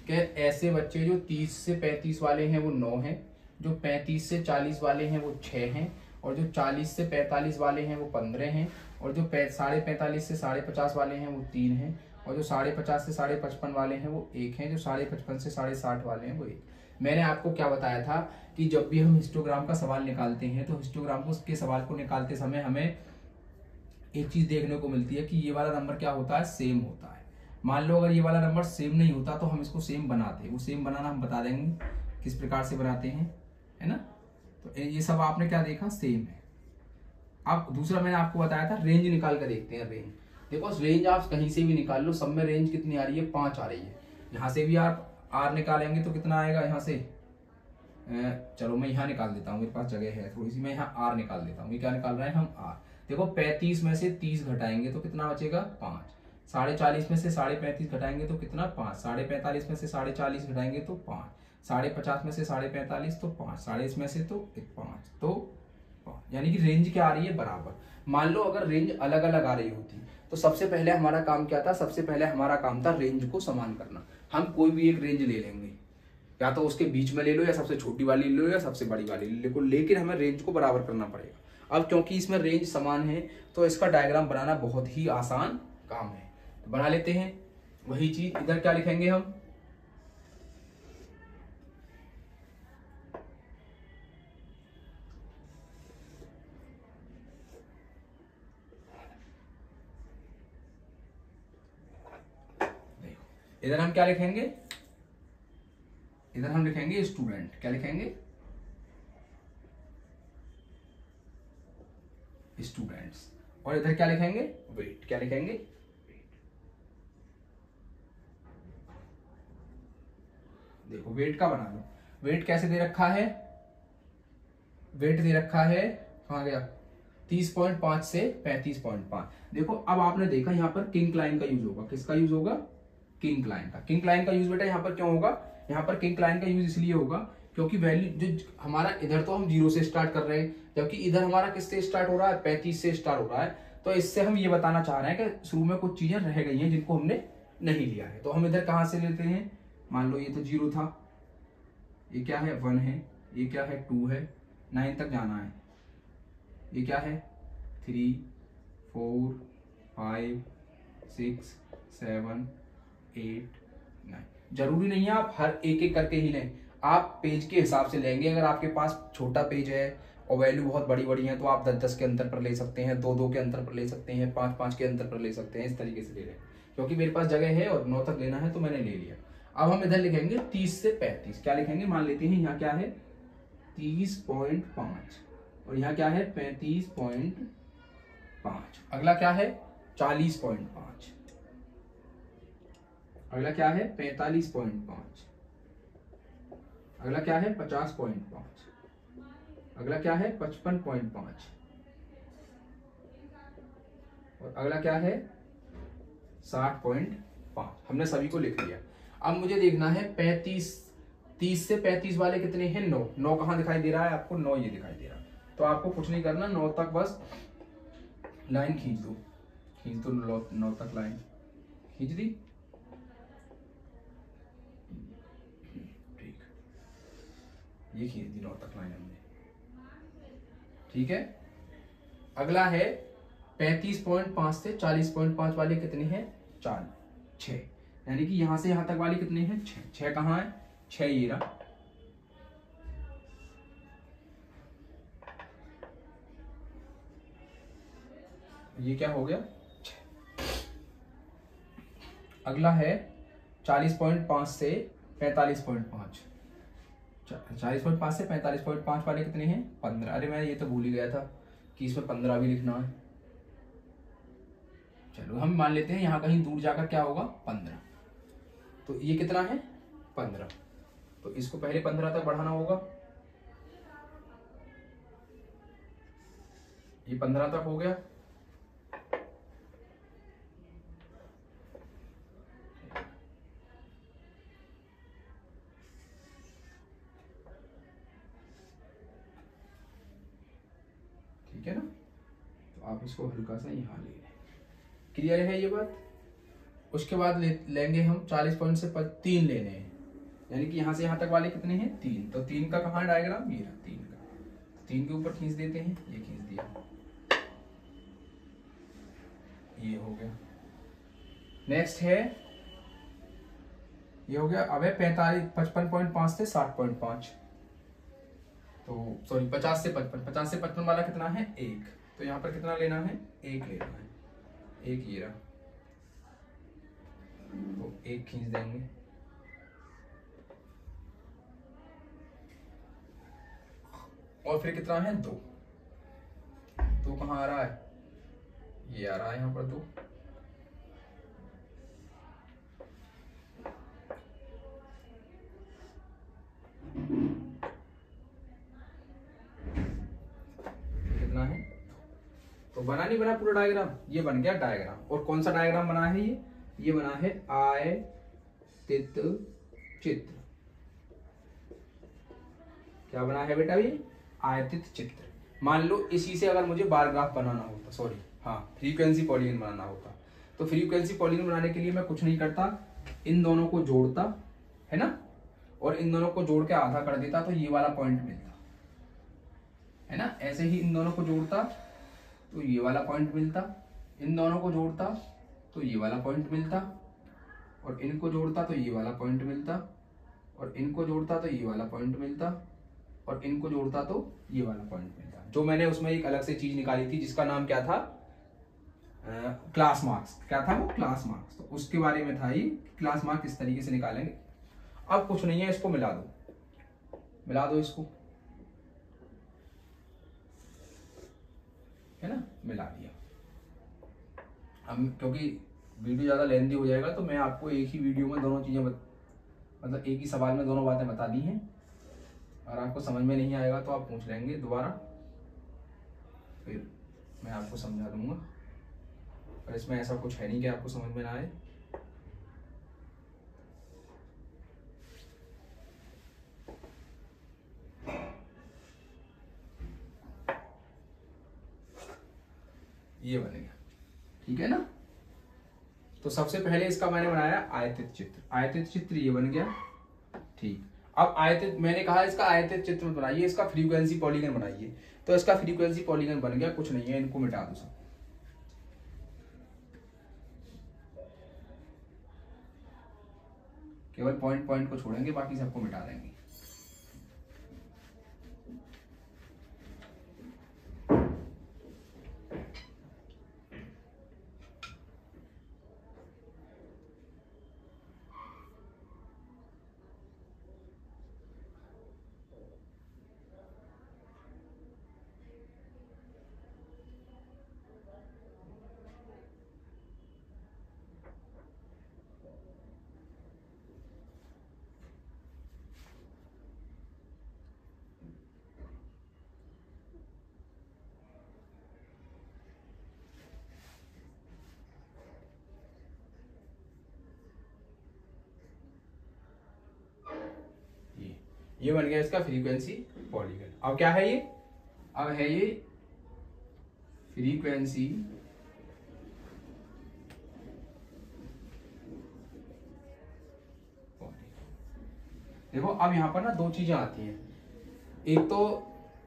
कि ऐसे बच्चे जो 30 से 35 वाले हैं वो 9 हैं, जो 35 से 40 वाले हैं वो 6 हैं, और जो 40 से 45 वाले हैं वो 15 हैं, और जो 45 से 50 वाले हैं वो 3 हैं, और जो 50 से 55 वाले हैं वो 1 हैं, जो 55 से 60 वाले हैं वो 1। मैंने आपको क्या बताया था कि जब भी हम हिस्टोग्राम का सवाल निकालते हैं तो हिस्टोग्राम के सवाल को निकालते समय हमें एक चीज देखने को मिलती है कि ये वाला नंबर क्या होता है? सेम होता है। मान लो अगर ये वाला नंबर सेम नहीं होता तो हम इसको सेम बनाते हैं। वो सेम बनाना हम बता देंगे किस प्रकार से बनाते हैं, है ना। तो ये सब आपने क्या देखा? सेम है। अब दूसरा मैंने आपको बताया था रेंज निकाल कर देखते हैं। रेंज देखो, रेंज आप कहीं से भी निकाल लो, सब में रेंज कितनी आ रही है? 5 आ रही है। यहाँ से भी आप आर निकालेंगे तो कितना आएगा? यहाँ से चलो मैं यहाँ निकाल देता हूँ, मेरे पास जगह है थोड़ी सी, मैं यहाँ आर निकाल देता हूँ। ये क्या निकाल रहे हैं हम? आर। देखो 35 में से 30 घटाएंगे तो कितना बचेगा? 5। 40.5 में से 35.5 घटाएंगे तो कितना? 5। 45.5 में से 40.5 घटाएंगे तो 5। 50.5 में से 45.5 तो 5। 40 में से तो 5, तो 5। यानी कि रेंज क्या आ रही है? बराबर। मान लो अगर रेंज अलग अलग आ रही होती तो सबसे पहले हमारा काम क्या था? सबसे पहले हमारा काम था रेंज को समान करना। हम कोई भी एक रेंज ले लेंगे, या तो उसके बीच में ले लो, या सबसे छोटी वाली ले लो, या सबसे बड़ी वाली ले लो, लेकिन हमें रेंज को बराबर करना पड़ेगा। अब क्योंकि इसमें रेंज समान है तो इसका डायग्राम बनाना बहुत ही आसान काम है, तो बना लेते हैं। वही चीज इधर क्या लिखेंगे हम? इधर हम क्या लिखेंगे? इधर हम लिखेंगे स्टूडेंट। क्या लिखेंगे? स्टूडेंट्स। और इधर क्या लिखेंगे? वेट। क्या लिखेंगे? देखो वेट का बना लो। वेट कैसे दे रखा है? वेट दे रखा है, कहाँ गया? 30.5 से 35.5। देखो अब आपने देखा यहाँ पर किंग लाइन का यूज होगा। किसका यूज होगा? किंग लाइन का। किंग लाइन का यूज बेटा यहाँ पर क्यों होगा? यहाँ पर किंग लाइन का यूज इसलिए होगा क्योंकि वैल्यू जो हमारा इधर तो हम 0 से स्टार्ट कर रहे हैं, जबकि इधर हमारा किससे स्टार्ट हो रहा है? 35 से स्टार्ट हो रहा है। तो इससे हम ये बताना चाह रहे हैं कि शुरू में कुछ चीजें रह गई हैं जिनको हमने नहीं लिया है। तो हम इधर कहां से लेते हैं? मान लो ये तो 0 था, ये क्या है? 1 है, ये क्या है? 2 है, 9 तक जाना है। ये क्या है? 3, 4, 5, 6, 7, 8, 9। जरूरी नहीं है आप हर एक एक करके ही लें, आप पेज के हिसाब से लेंगे। अगर आपके पास छोटा पेज है और वैल्यू बहुत बड़ी बड़ी है तो आप 10-10 के अंतर पर ले सकते हैं, 2-2 के अंतर पर ले सकते हैं, 5-5 के अंतर पर ले सकते हैं। इस तरीके से ले लें, क्योंकि मेरे पास जगह है और 9 तक लेना है तो मैंने ले लिया। अब हम इधर लिखेंगे 30 से 35। क्या लिखेंगे? मान लेते हैं यहाँ क्या है? 30.5, और यहाँ क्या है? 35.5। अगला क्या है? 40.5। अगला क्या है? 45.5। अगला क्या है? 50.5। अगला क्या है? 55.5। और अगला क्या है? 60.5। हमने सभी को लिख लिया। अब मुझे देखना है 30 से 35 वाले कितने हैं? 9। 9 कहाँ दिखाई दे रहा है आपको? 9 ये दिखाई दे रहा है। तो आपको कुछ नहीं करना, 9 तक बस लाइन खींच दो। 9 तक लाइन खींच दी। ठीक, ये खींच दी 9 तक लाइन हमने। ठीक है। अगला है 35.5 से 40.5 वाले कितने हैं? 6। यानी कि यहां से यहां तक वाले कितने हैं? 6। 6 कहाँ है? 6 ये रहा। ये क्या हो गया? 6। अगला है 40.5 से 45.5। 40.5 से 45.5 वाले कितने हैं? 15। अरे मैं ये तो भूल ही गया था कि इसमें 15 भी लिखना है। चलो हम मान लेते हैं यहाँ कहीं दूर जाकर क्या होगा 15, तो ये कितना है 15, तो इसको पहले 15 तक बढ़ाना होगा, ये 15 तक हो गया, ठीक है ना। तो आप इसको हल्का सा यहाँ ले लें, क्लियर है ये बात। उसके बाद लेंगे हम 40 पॉइंट से 3 लेने हैं, यानी कि यहाँ से यहाँ तक वाले कितने हैं 3, तो 3 का कहाँ डायग्राम, ये रहा 3 का, 3 के ऊपर खींच देते हैं, ये खींच दिया, ये हो गया। नेक्स्ट है ये हो गया, अब है 55.5 से 60.5, तो सॉरी 50 से 55, 50 से 55 वाला कितना है 1, तो यहाँ पर कितना लेना है 1 लेना है, 1 ये रहा, तो 1 खींच देंगे, और फिर कितना है 2, तो कहाँ आ रहा है, ये आ रहा है यहाँ पर 2, कितना है, तो बना नहीं बना पूरा डायग्राम, ये बन गया डायग्राम। और कौन सा डायग्राम बना है ये बना है आयतित चित्र, क्या बना है बेटा ये आयतित चित्र। मान लो इसी से अगर मुझे बार ग्राफ बनाना होता, सॉरी हाँ फ्रीक्वेंसी पॉलीगन बनाना होता, तो फ्रीक्वेंसी पॉलीगन बनाने के लिए मैं कुछ नहीं करता, इन दोनों को जोड़ता है ना, और इन दोनों को जोड़ के आधा कर देता, तो ये वाला पॉइंट मिलता है ना। ऐसे ही इन दोनों को जोड़ता तो ये वाला पॉइंट मिलता, इन दोनों को जोड़ता तो ये वाला पॉइंट मिलता, और इनको जोड़ता तो ये वाला पॉइंट मिलता, और इनको जोड़ता तो ये वाला पॉइंट मिलता, और इनको जोड़ता तो ये वाला पॉइंट मिलता। जो मैंने उसमें एक अलग से चीज निकाली थी जिसका नाम क्या था, क्लास मार्क्स, क्या था वो क्लास मार्क्स, तो उसके बारे में था ये क्लास मार्क्स किस तरीके से निकालेंगे। अब कुछ नहीं है, इसको मिला दो इसको, है ना, मिला दिया। हम क्योंकि वीडियो ज़्यादा लेंथी हो जाएगा तो मैं आपको एक ही वीडियो में दोनों चीज़ें मतलब एक ही सवाल में दोनों बातें बता दी हैं। अगर आपको समझ में नहीं आएगा तो आप पूछ लेंगे दोबारा, फिर मैं आपको समझा दूंगा। पर इसमें ऐसा कुछ है नहीं कि आपको समझ में ना आए। ये बनेगा, ठीक है ना। तो सबसे पहले इसका मैंने बनाया आयतित चित्र, आयतित चित्र ये बन गया, ठीक। अब आयतित मैंने कहा इसका आयतित चित्र बनाइए, इसका फ्रीक्वेंसी पॉलीगन बनाइए, तो इसका फ्रीक्वेंसी पॉलीगन बन गया, कुछ नहीं है, इनको मिटा दो सब, केवल पॉइंट पॉइंट को छोड़ेंगे, बाकी सबको मिटा देंगे। ये बन गया इसका फ्रीक्वेंसी पॉलीगन। अब क्या है ये, अब है ये फ्रीक्वेंसी देखो अब यहां पर ना दो चीजें आती हैं। एक तो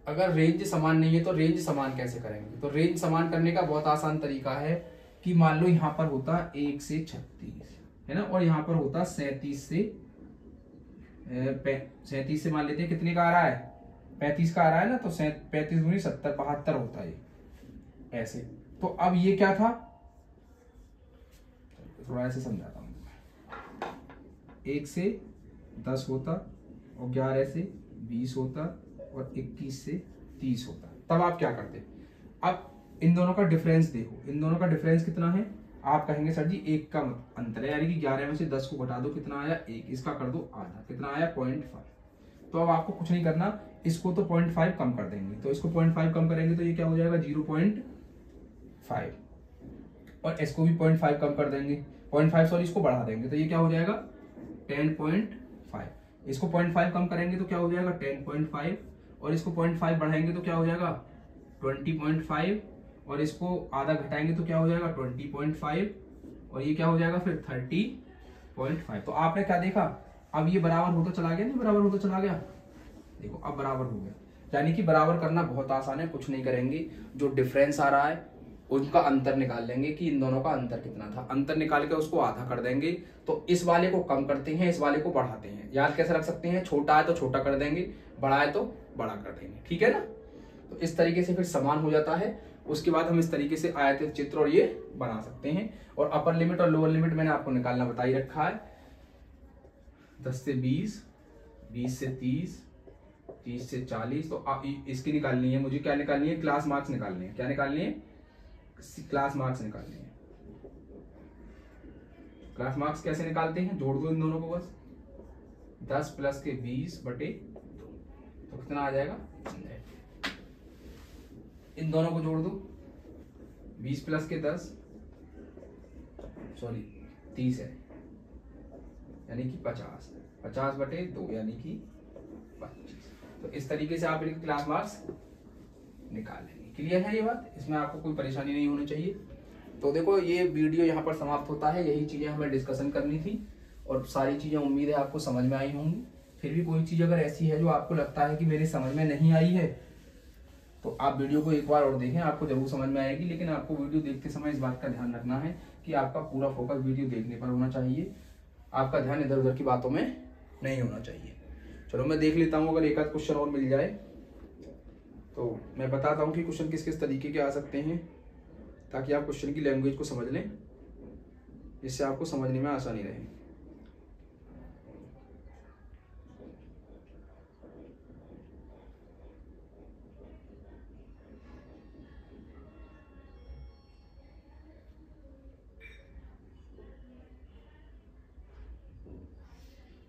अगर रेंज समान नहीं है तो रेंज समान कैसे करेंगे, तो रेंज समान करने का बहुत आसान तरीका है कि मान लो यहां पर होता 1 से 36 है ना, और यहां पर होता 37 से मान लेते हैं कितने का आ रहा है 35 का आ रहा है ना, तो 35 गुनी 70 72 होता है ऐसे। तो अब ये क्या था, थोड़ा ऐसे समझाता हूं, 1 से 10 होता, और 11 से 20 होता, और 21 से 30 होता। तब आप क्या करते, अब इन दोनों का डिफरेंस देखो, इन दोनों का डिफरेंस कितना है आप कहेंगे सर जी 1 का अंतर है, यानी कि 11 में से 10 को घटा दो, कितना आया 1, इसका कर दो आधा, कितना आया 0.5। तो अब आपको कुछ नहीं करना, इसको तो 0.5 कम कर देंगे, तो इसको 0.5 कम करेंगे तो ये क्या हो जाएगा 0.5, और इसको भी 0.5 कम कर देंगे, 0.5 सॉरी इसको बढ़ा देंगे तो ये क्या हो जाएगा 10.5। इसको 0.5 कम करेंगे तो क्या हो जाएगा 10.5, और इसको 0.5 बढ़ाएंगे तो क्या हो जाएगा 20.5, और इसको आधा घटाएंगे तो क्या हो जाएगा 20.5, और ये क्या हो जाएगा फिर 30.5। तो आपने क्या देखा, अब ये बराबर होता चला गया, नहीं बराबर होता चला गया, देखो अब बराबर हो गया। यानी कि बराबर करना बहुत आसान है, कुछ नहीं करेंगे, जो डिफरेंस आ रहा है उनका अंतर निकाल लेंगे कि इन दोनों का अंतर कितना था, अंतर निकाल के उसको आधा कर देंगे, तो इस वाले को कम करते हैं, इस वाले को बढ़ाते हैं। याद कैसे रख सकते हैं, छोटा है तो छोटा कर देंगे, बड़ा है तो बड़ा कर देंगे, ठीक है ना। तो इस तरीके से फिर समान हो जाता है। उसके बाद हम इस तरीके से आयतित चित्र और ये बना सकते हैं। और अपर लिमिट और लोअर लिमिट मैंने आपको निकालना बता ही रखा है, 10 से 20, 20 से 30, 30 से 40। तो इसकी निकालनी है मुझे, क्या निकालनी है, क्लास मार्क्स निकालने हैं। क्या निकालनी है, क्लास मार्क्स निकालने हैं। क्लास मार्क्स कैसे निकालते हैं, जोड़ दो इन दोनों को बस, 10 प्लस के 20/2, तो कितना आ जाएगा, इन दोनों को जोड़ दो, 20 प्लस के 10 सॉरी 30 है, यानी कि 50, 50/2 यानी कि 25। तो इस तरीके से आप इनके क्लास मार्क्स निकाल लेंगे। क्लियर है ये बात, इसमें आपको कोई परेशानी नहीं होनी चाहिए। तो देखो ये वीडियो यहाँ पर समाप्त होता है, यही चीजें हमें डिस्कशन करनी थी, और सारी चीजें उम्मीद है आपको समझ में आई होंगी। फिर भी कोई चीज अगर ऐसी है जो आपको लगता है कि मेरे समझ में नहीं आई है, तो आप वीडियो को एक बार और देखें, आपको जरूर समझ में आएगी। लेकिन आपको वीडियो देखते समय इस बात का ध्यान रखना है कि आपका पूरा फोकस वीडियो देखने पर होना चाहिए, आपका ध्यान इधर उधर की बातों में नहीं होना चाहिए। चलो मैं देख लेता हूँ, अगर एक आध क्वेश्चन और मिल जाए तो मैं बताता हूँ कि क्वेश्चन किस किस तरीके के आ सकते हैं, ताकि आप क्वेश्चन की लैंग्वेज को समझ लें, जिससे आपको समझने में आसानी रहे।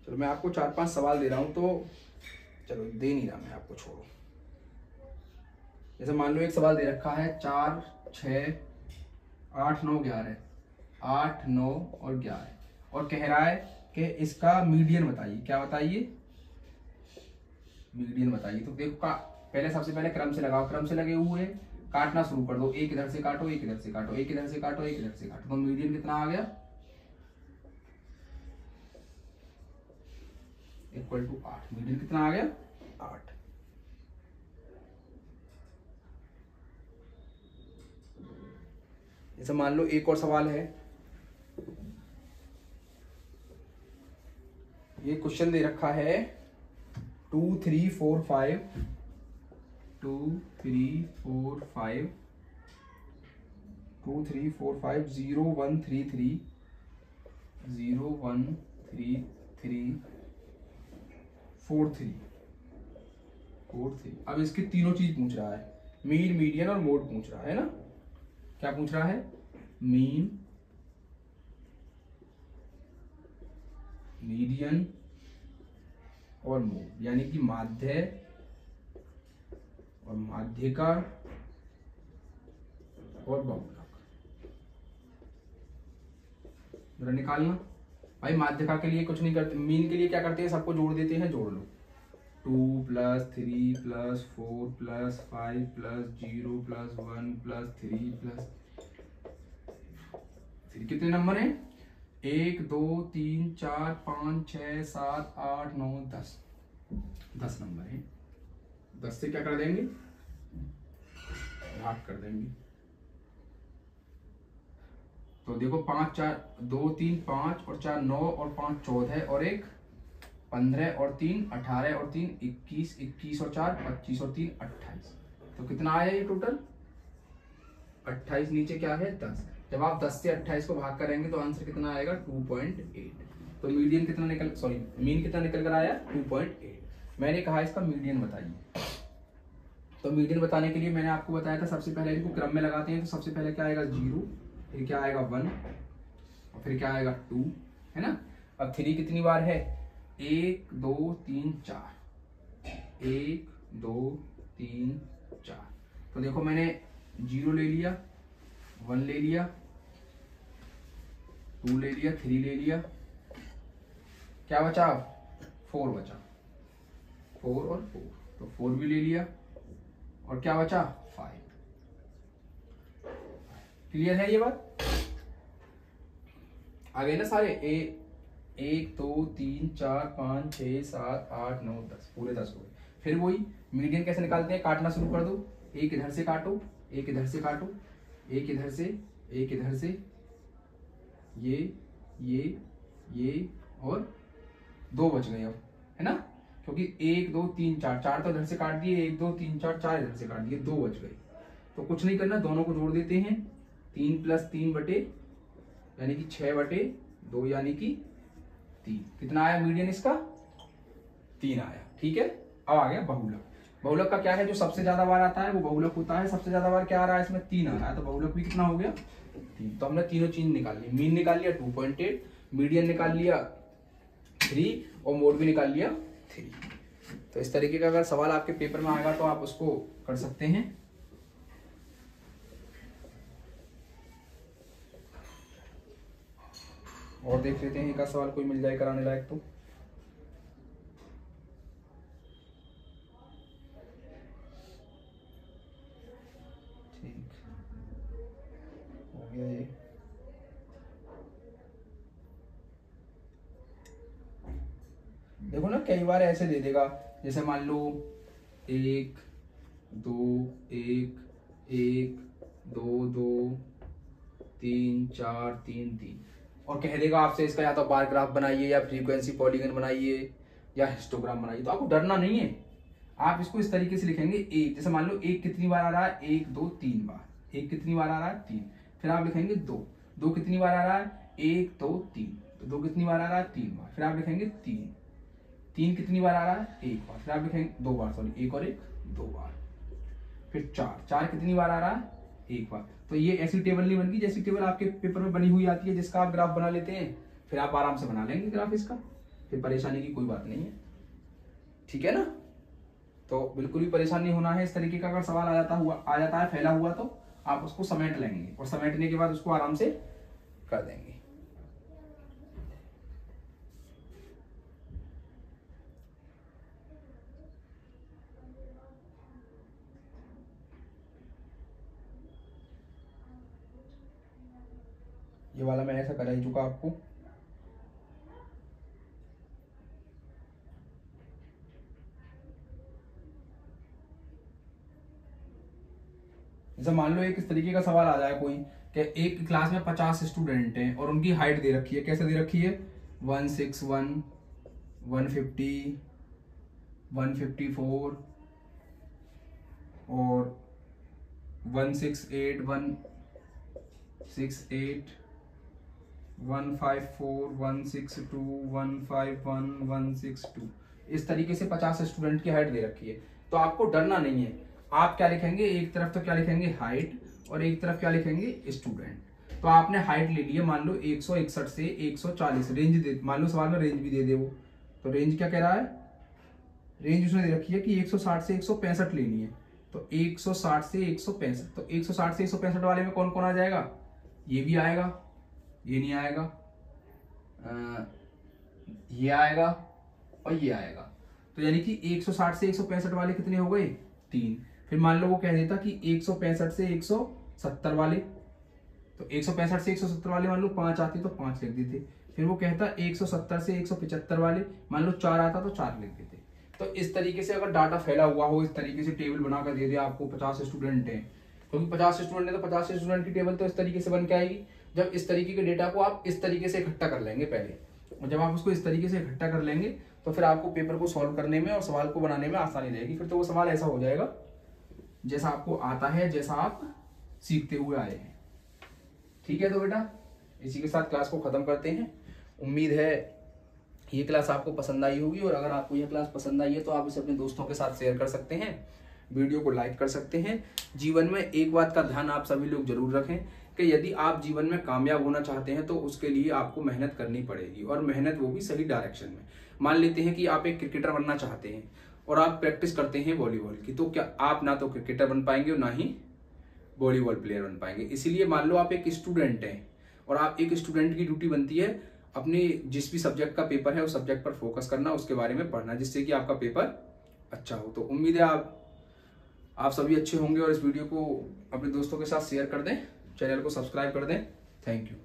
चलो मैं आपको 4-5 सवाल दे रहा हूं, तो चलो दे नहीं रहा मैं आपको, छोड़ो। जैसे मान लो एक सवाल दे रखा है 4, 6, 8, 9, 11, 8, 9 और 11, और कह रहा है कि इसका मीडियन बताइए। क्या बताइए, मीडियन बताइए। तो देखो पहले सबसे पहले क्रम से लगाओ, क्रम से लगे हुए काटना शुरू कर दो, एक इधर से काटो, एक इधर से काटो, एक इधर से काटो, एक इधर से काटो, तो मीडियन कितना आ गया, इक्वल टू 8। मीडियन कितना आ गया 8। जैसे मान लो एक और सवाल है, ये क्वेश्चन दे रखा है 2, 3, 4, 5, 2, 3, 4, 5, 2, 3, 4, 5, 0, 1, 3, 3, 0, 1, 3, 3, 4, 3, 4, 3। अब इसके तीनों चीज पूछ रहा है, मीन, मीडियन और मोड पूछ रहा है ना। क्या पूछ रहा है, मीन, मीडियन और मोड, यानी कि माध्य और माध्यिका और बहुलक। जरा निकालना भाई। माध्यिका के लिए कुछ नहीं करते, मीन के लिए क्या करते हैं, सबको जोड़ देते हैं, जोड़ लो। 2 + 3 + 4 + 5 + 0 + 1 + 3 + 3 कितने नंबर हैं, 1, 2, 3, 4, 5, 6, 7, 8, 9, 10, 10 नंबर है। 10 से क्या कर देंगे, भाग कर देंगे। तो देखो 5, 4, 2, 3, 5 और 4 9 और 5 14 और 1 15 और 3 18 और 3 21, 21 और 4 25 और 3 28। तो कितना आया ये टोटल 28। नीचे क्या है 10। जब आप 10 से 28 को भाग करेंगे तो आंसर कितना आएगा 2.8। तो मीडियन कितना निकल, सॉरी मीन कितना निकल कर आया 2.8। मैंने कहा इसका मीडियन बताइए। तो मीडियन बताने के लिए मैंने आपको बताया था, सबसे पहले इनको क्रम में लगाते हैं। तो सबसे पहले क्या आएगा 0, फिर क्या आएगा 1 और फिर क्या आएगा 2, है ना। अब 3 कितनी बार है, 1 2 3 4, 1 2 3 4। तो देखो मैंने 0 ले लिया, 1 ले लिया, 2 ले लिया, 3 ले लिया, क्या बचा 4 बचा, 4 और 4, तो 4 भी ले लिया और क्या बचा 5। क्लियर है ये बात, आ गए ना सारे। 1 2 3 4 5 6 7 8 9 10, पूरे 10 हो गए। फिर वही मीडियन कैसे निकालते हैं, काटना शुरू कर दो, एक इधर से काटो, एक इधर से काटो, एक इधर से, एक इधर से, ये और 2 बच गए अब, है ना, क्योंकि 1 2 3 4, 4 तो इधर से काट दिए, 1 2 3 4, 4 इधर से काट दिए, 2 बच गए। तो कुछ नहीं करना, दोनों को जोड़ देते हैं, 3 + 3 बटे यानी कि 6 बटे 2 यानी कि 3। कितना आया मीडियन इसका, 3 आया। ठीक है, अब आ गया बहुलक। बहुलक का क्या है, जो सबसे ज्यादा बार आता है वो बहुलक होता है। सबसे ज्यादा बार क्या आ रहा है इसमें, 3 आ रहा है, तो बहुलक भी कितना हो गया 3। तो हमने तीनों चीज निकाल ली, मीन निकाल लिया 2.8, मीडियन निकाल लिया 3 और मोड भी निकाल लिया 3। तो इस तरीके का अगर सवाल आपके पेपर में आएगा तो आप उसको कर सकते हैं। और देख लेते हैं एक आध सवाल कोई मिल जाए कराने लायक तो। ठीक हो गया ये। देखो ना कई बार ऐसे दे देगा, जैसे मान लो 1 2 1 1 2 2 3 4 3 3 और कह देगा आपसे इसका या तो बार ग्राफ बनाइए या फ्रीक्वेंसी पॉलीगन बनाइए या हिस्टोग्राम बनाइए। तो आपको डरना नहीं है, आप इसको इस तरीके से लिखेंगे। एक जैसे मान लो 1 कितनी बार आ रहा है, 1 2 3 बार, 1 कितनी बार आ रहा है 3, फिर आप लिखेंगे 2, 2 कितनी बार आ रहा है 1 2 3, तो 2 कितनी बार आ रहा है 3 बार, फिर आप लिखेंगे 3, 3 कितनी बार आ रहा है 1 बार, फिर आप लिखेंगे 2 बार, सॉरी 1 और 1 2 बार, फिर 4, 4 कितनी बार आ रहा है 1 बार। तो ये ऐसी टेबल नहीं बनती जैसी टेबल आपके पेपर में बनी हुई आती है, जिसका आप ग्राफ बना लेते हैं, फिर आप आराम से बना लेंगे ग्राफ इसका, फिर परेशानी की कोई बात नहीं है। ठीक है ना, तो बिल्कुल भी परेशान नहीं होना है। इस तरीके का अगर सवाल आ जाता है फैला हुआ, तो आप उसको समेट लेंगे और समेटने के बाद उसको आराम से कर देंगे। ये वाला मैं ऐसा करा ही चुका आपको। जैसे मान लो एक इस तरीके का सवाल आ जाए कोई कि एक क्लास में 50 स्टूडेंट हैं और उनकी हाइट दे रखी है, कैसे दे रखी है 161 150 154 और 168 168 154 162 151 162, इस तरीके से 50 स्टूडेंट की हाइट दे रखी है। तो आपको डरना नहीं है, आप क्या लिखेंगे, एक तरफ तो क्या लिखेंगे हाइट और एक तरफ क्या लिखेंगे स्टूडेंट। तो आपने हाइट ले ली है मान लो 161 से 140, रेंज दे, मान लो सवाल में रेंज भी दे दे वो, तो रेंज क्या कह रहा है, रेंज उसने दे रखी है कि 160 से 165 लेनी है। तो 160 से 165, तो 160 से 165 वाले में कौन कौन आ जाएगा, ये भी आएगा, ये नहीं आएगा, ये आएगा और ये आएगा। तो यानी कि 160 से 165 वाले कितने हो गए 3। फिर मान लो वो कह देता कि 165 से 170 वाले, तो 165 से 170 वाले मान लो 5 आते तो 5 लिख देते। फिर वो कहता 170 से 175 वाले, मान लो 4 आता तो 4 लिख देते। तो इस तरीके से अगर डाटा फैला हुआ हो, इस तरीके से टेबल बनाकर दे दे आपको, 50 स्टूडेंट हैं, क्योंकि 50 स्टूडेंट है तो 50 स्टूडेंट की टेबल तो इस तरीके से बन के आएगी। जब इस तरीके के डेटा को आप इस तरीके से इकट्ठा कर लेंगे पहले, और जब आप उसको इस तरीके से इकट्ठा कर लेंगे तो फिर आपको पेपर को सॉल्व करने में और सवाल को बनाने में आसानी रहेगी। फिर तो वो सवाल ऐसा हो जाएगा जैसा आपको आता है, जैसा आप सीखते हुए आए हैं। ठीक है, तो बेटा इसी के साथ क्लास को खत्म करते हैं। उम्मीद है ये क्लास आपको पसंद आई होगी, और अगर आपको यह क्लास पसंद आई है तो आप इसे अपने दोस्तों के साथ शेयर कर सकते हैं, वीडियो को लाइक कर सकते हैं। जीवन में एक बात का ध्यान आप सभी लोग जरूर रखें कि यदि आप जीवन में कामयाब होना चाहते हैं तो उसके लिए आपको मेहनत करनी पड़ेगी, और मेहनत वो भी सही डायरेक्शन में। मान लेते हैं कि आप एक क्रिकेटर बनना चाहते हैं और आप प्रैक्टिस करते हैं वॉलीबॉल की, तो क्या आप ना तो क्रिकेटर बन पाएंगे और ना ही वॉलीबॉल प्लेयर बन पाएंगे। इसीलिए मान लो आप एक स्टूडेंट हैं, और आप एक स्टूडेंट की ड्यूटी बनती है अपने जिस भी सब्जेक्ट का पेपर है उस सब्जेक्ट पर फोकस करना, उसके बारे में पढ़ना, जिससे कि आपका पेपर अच्छा हो। तो उम्मीद है आप सभी अच्छे होंगे, और इस वीडियो को अपने दोस्तों के साथ शेयर कर दें, चैनल को सब्सक्राइब कर दें। Thank you.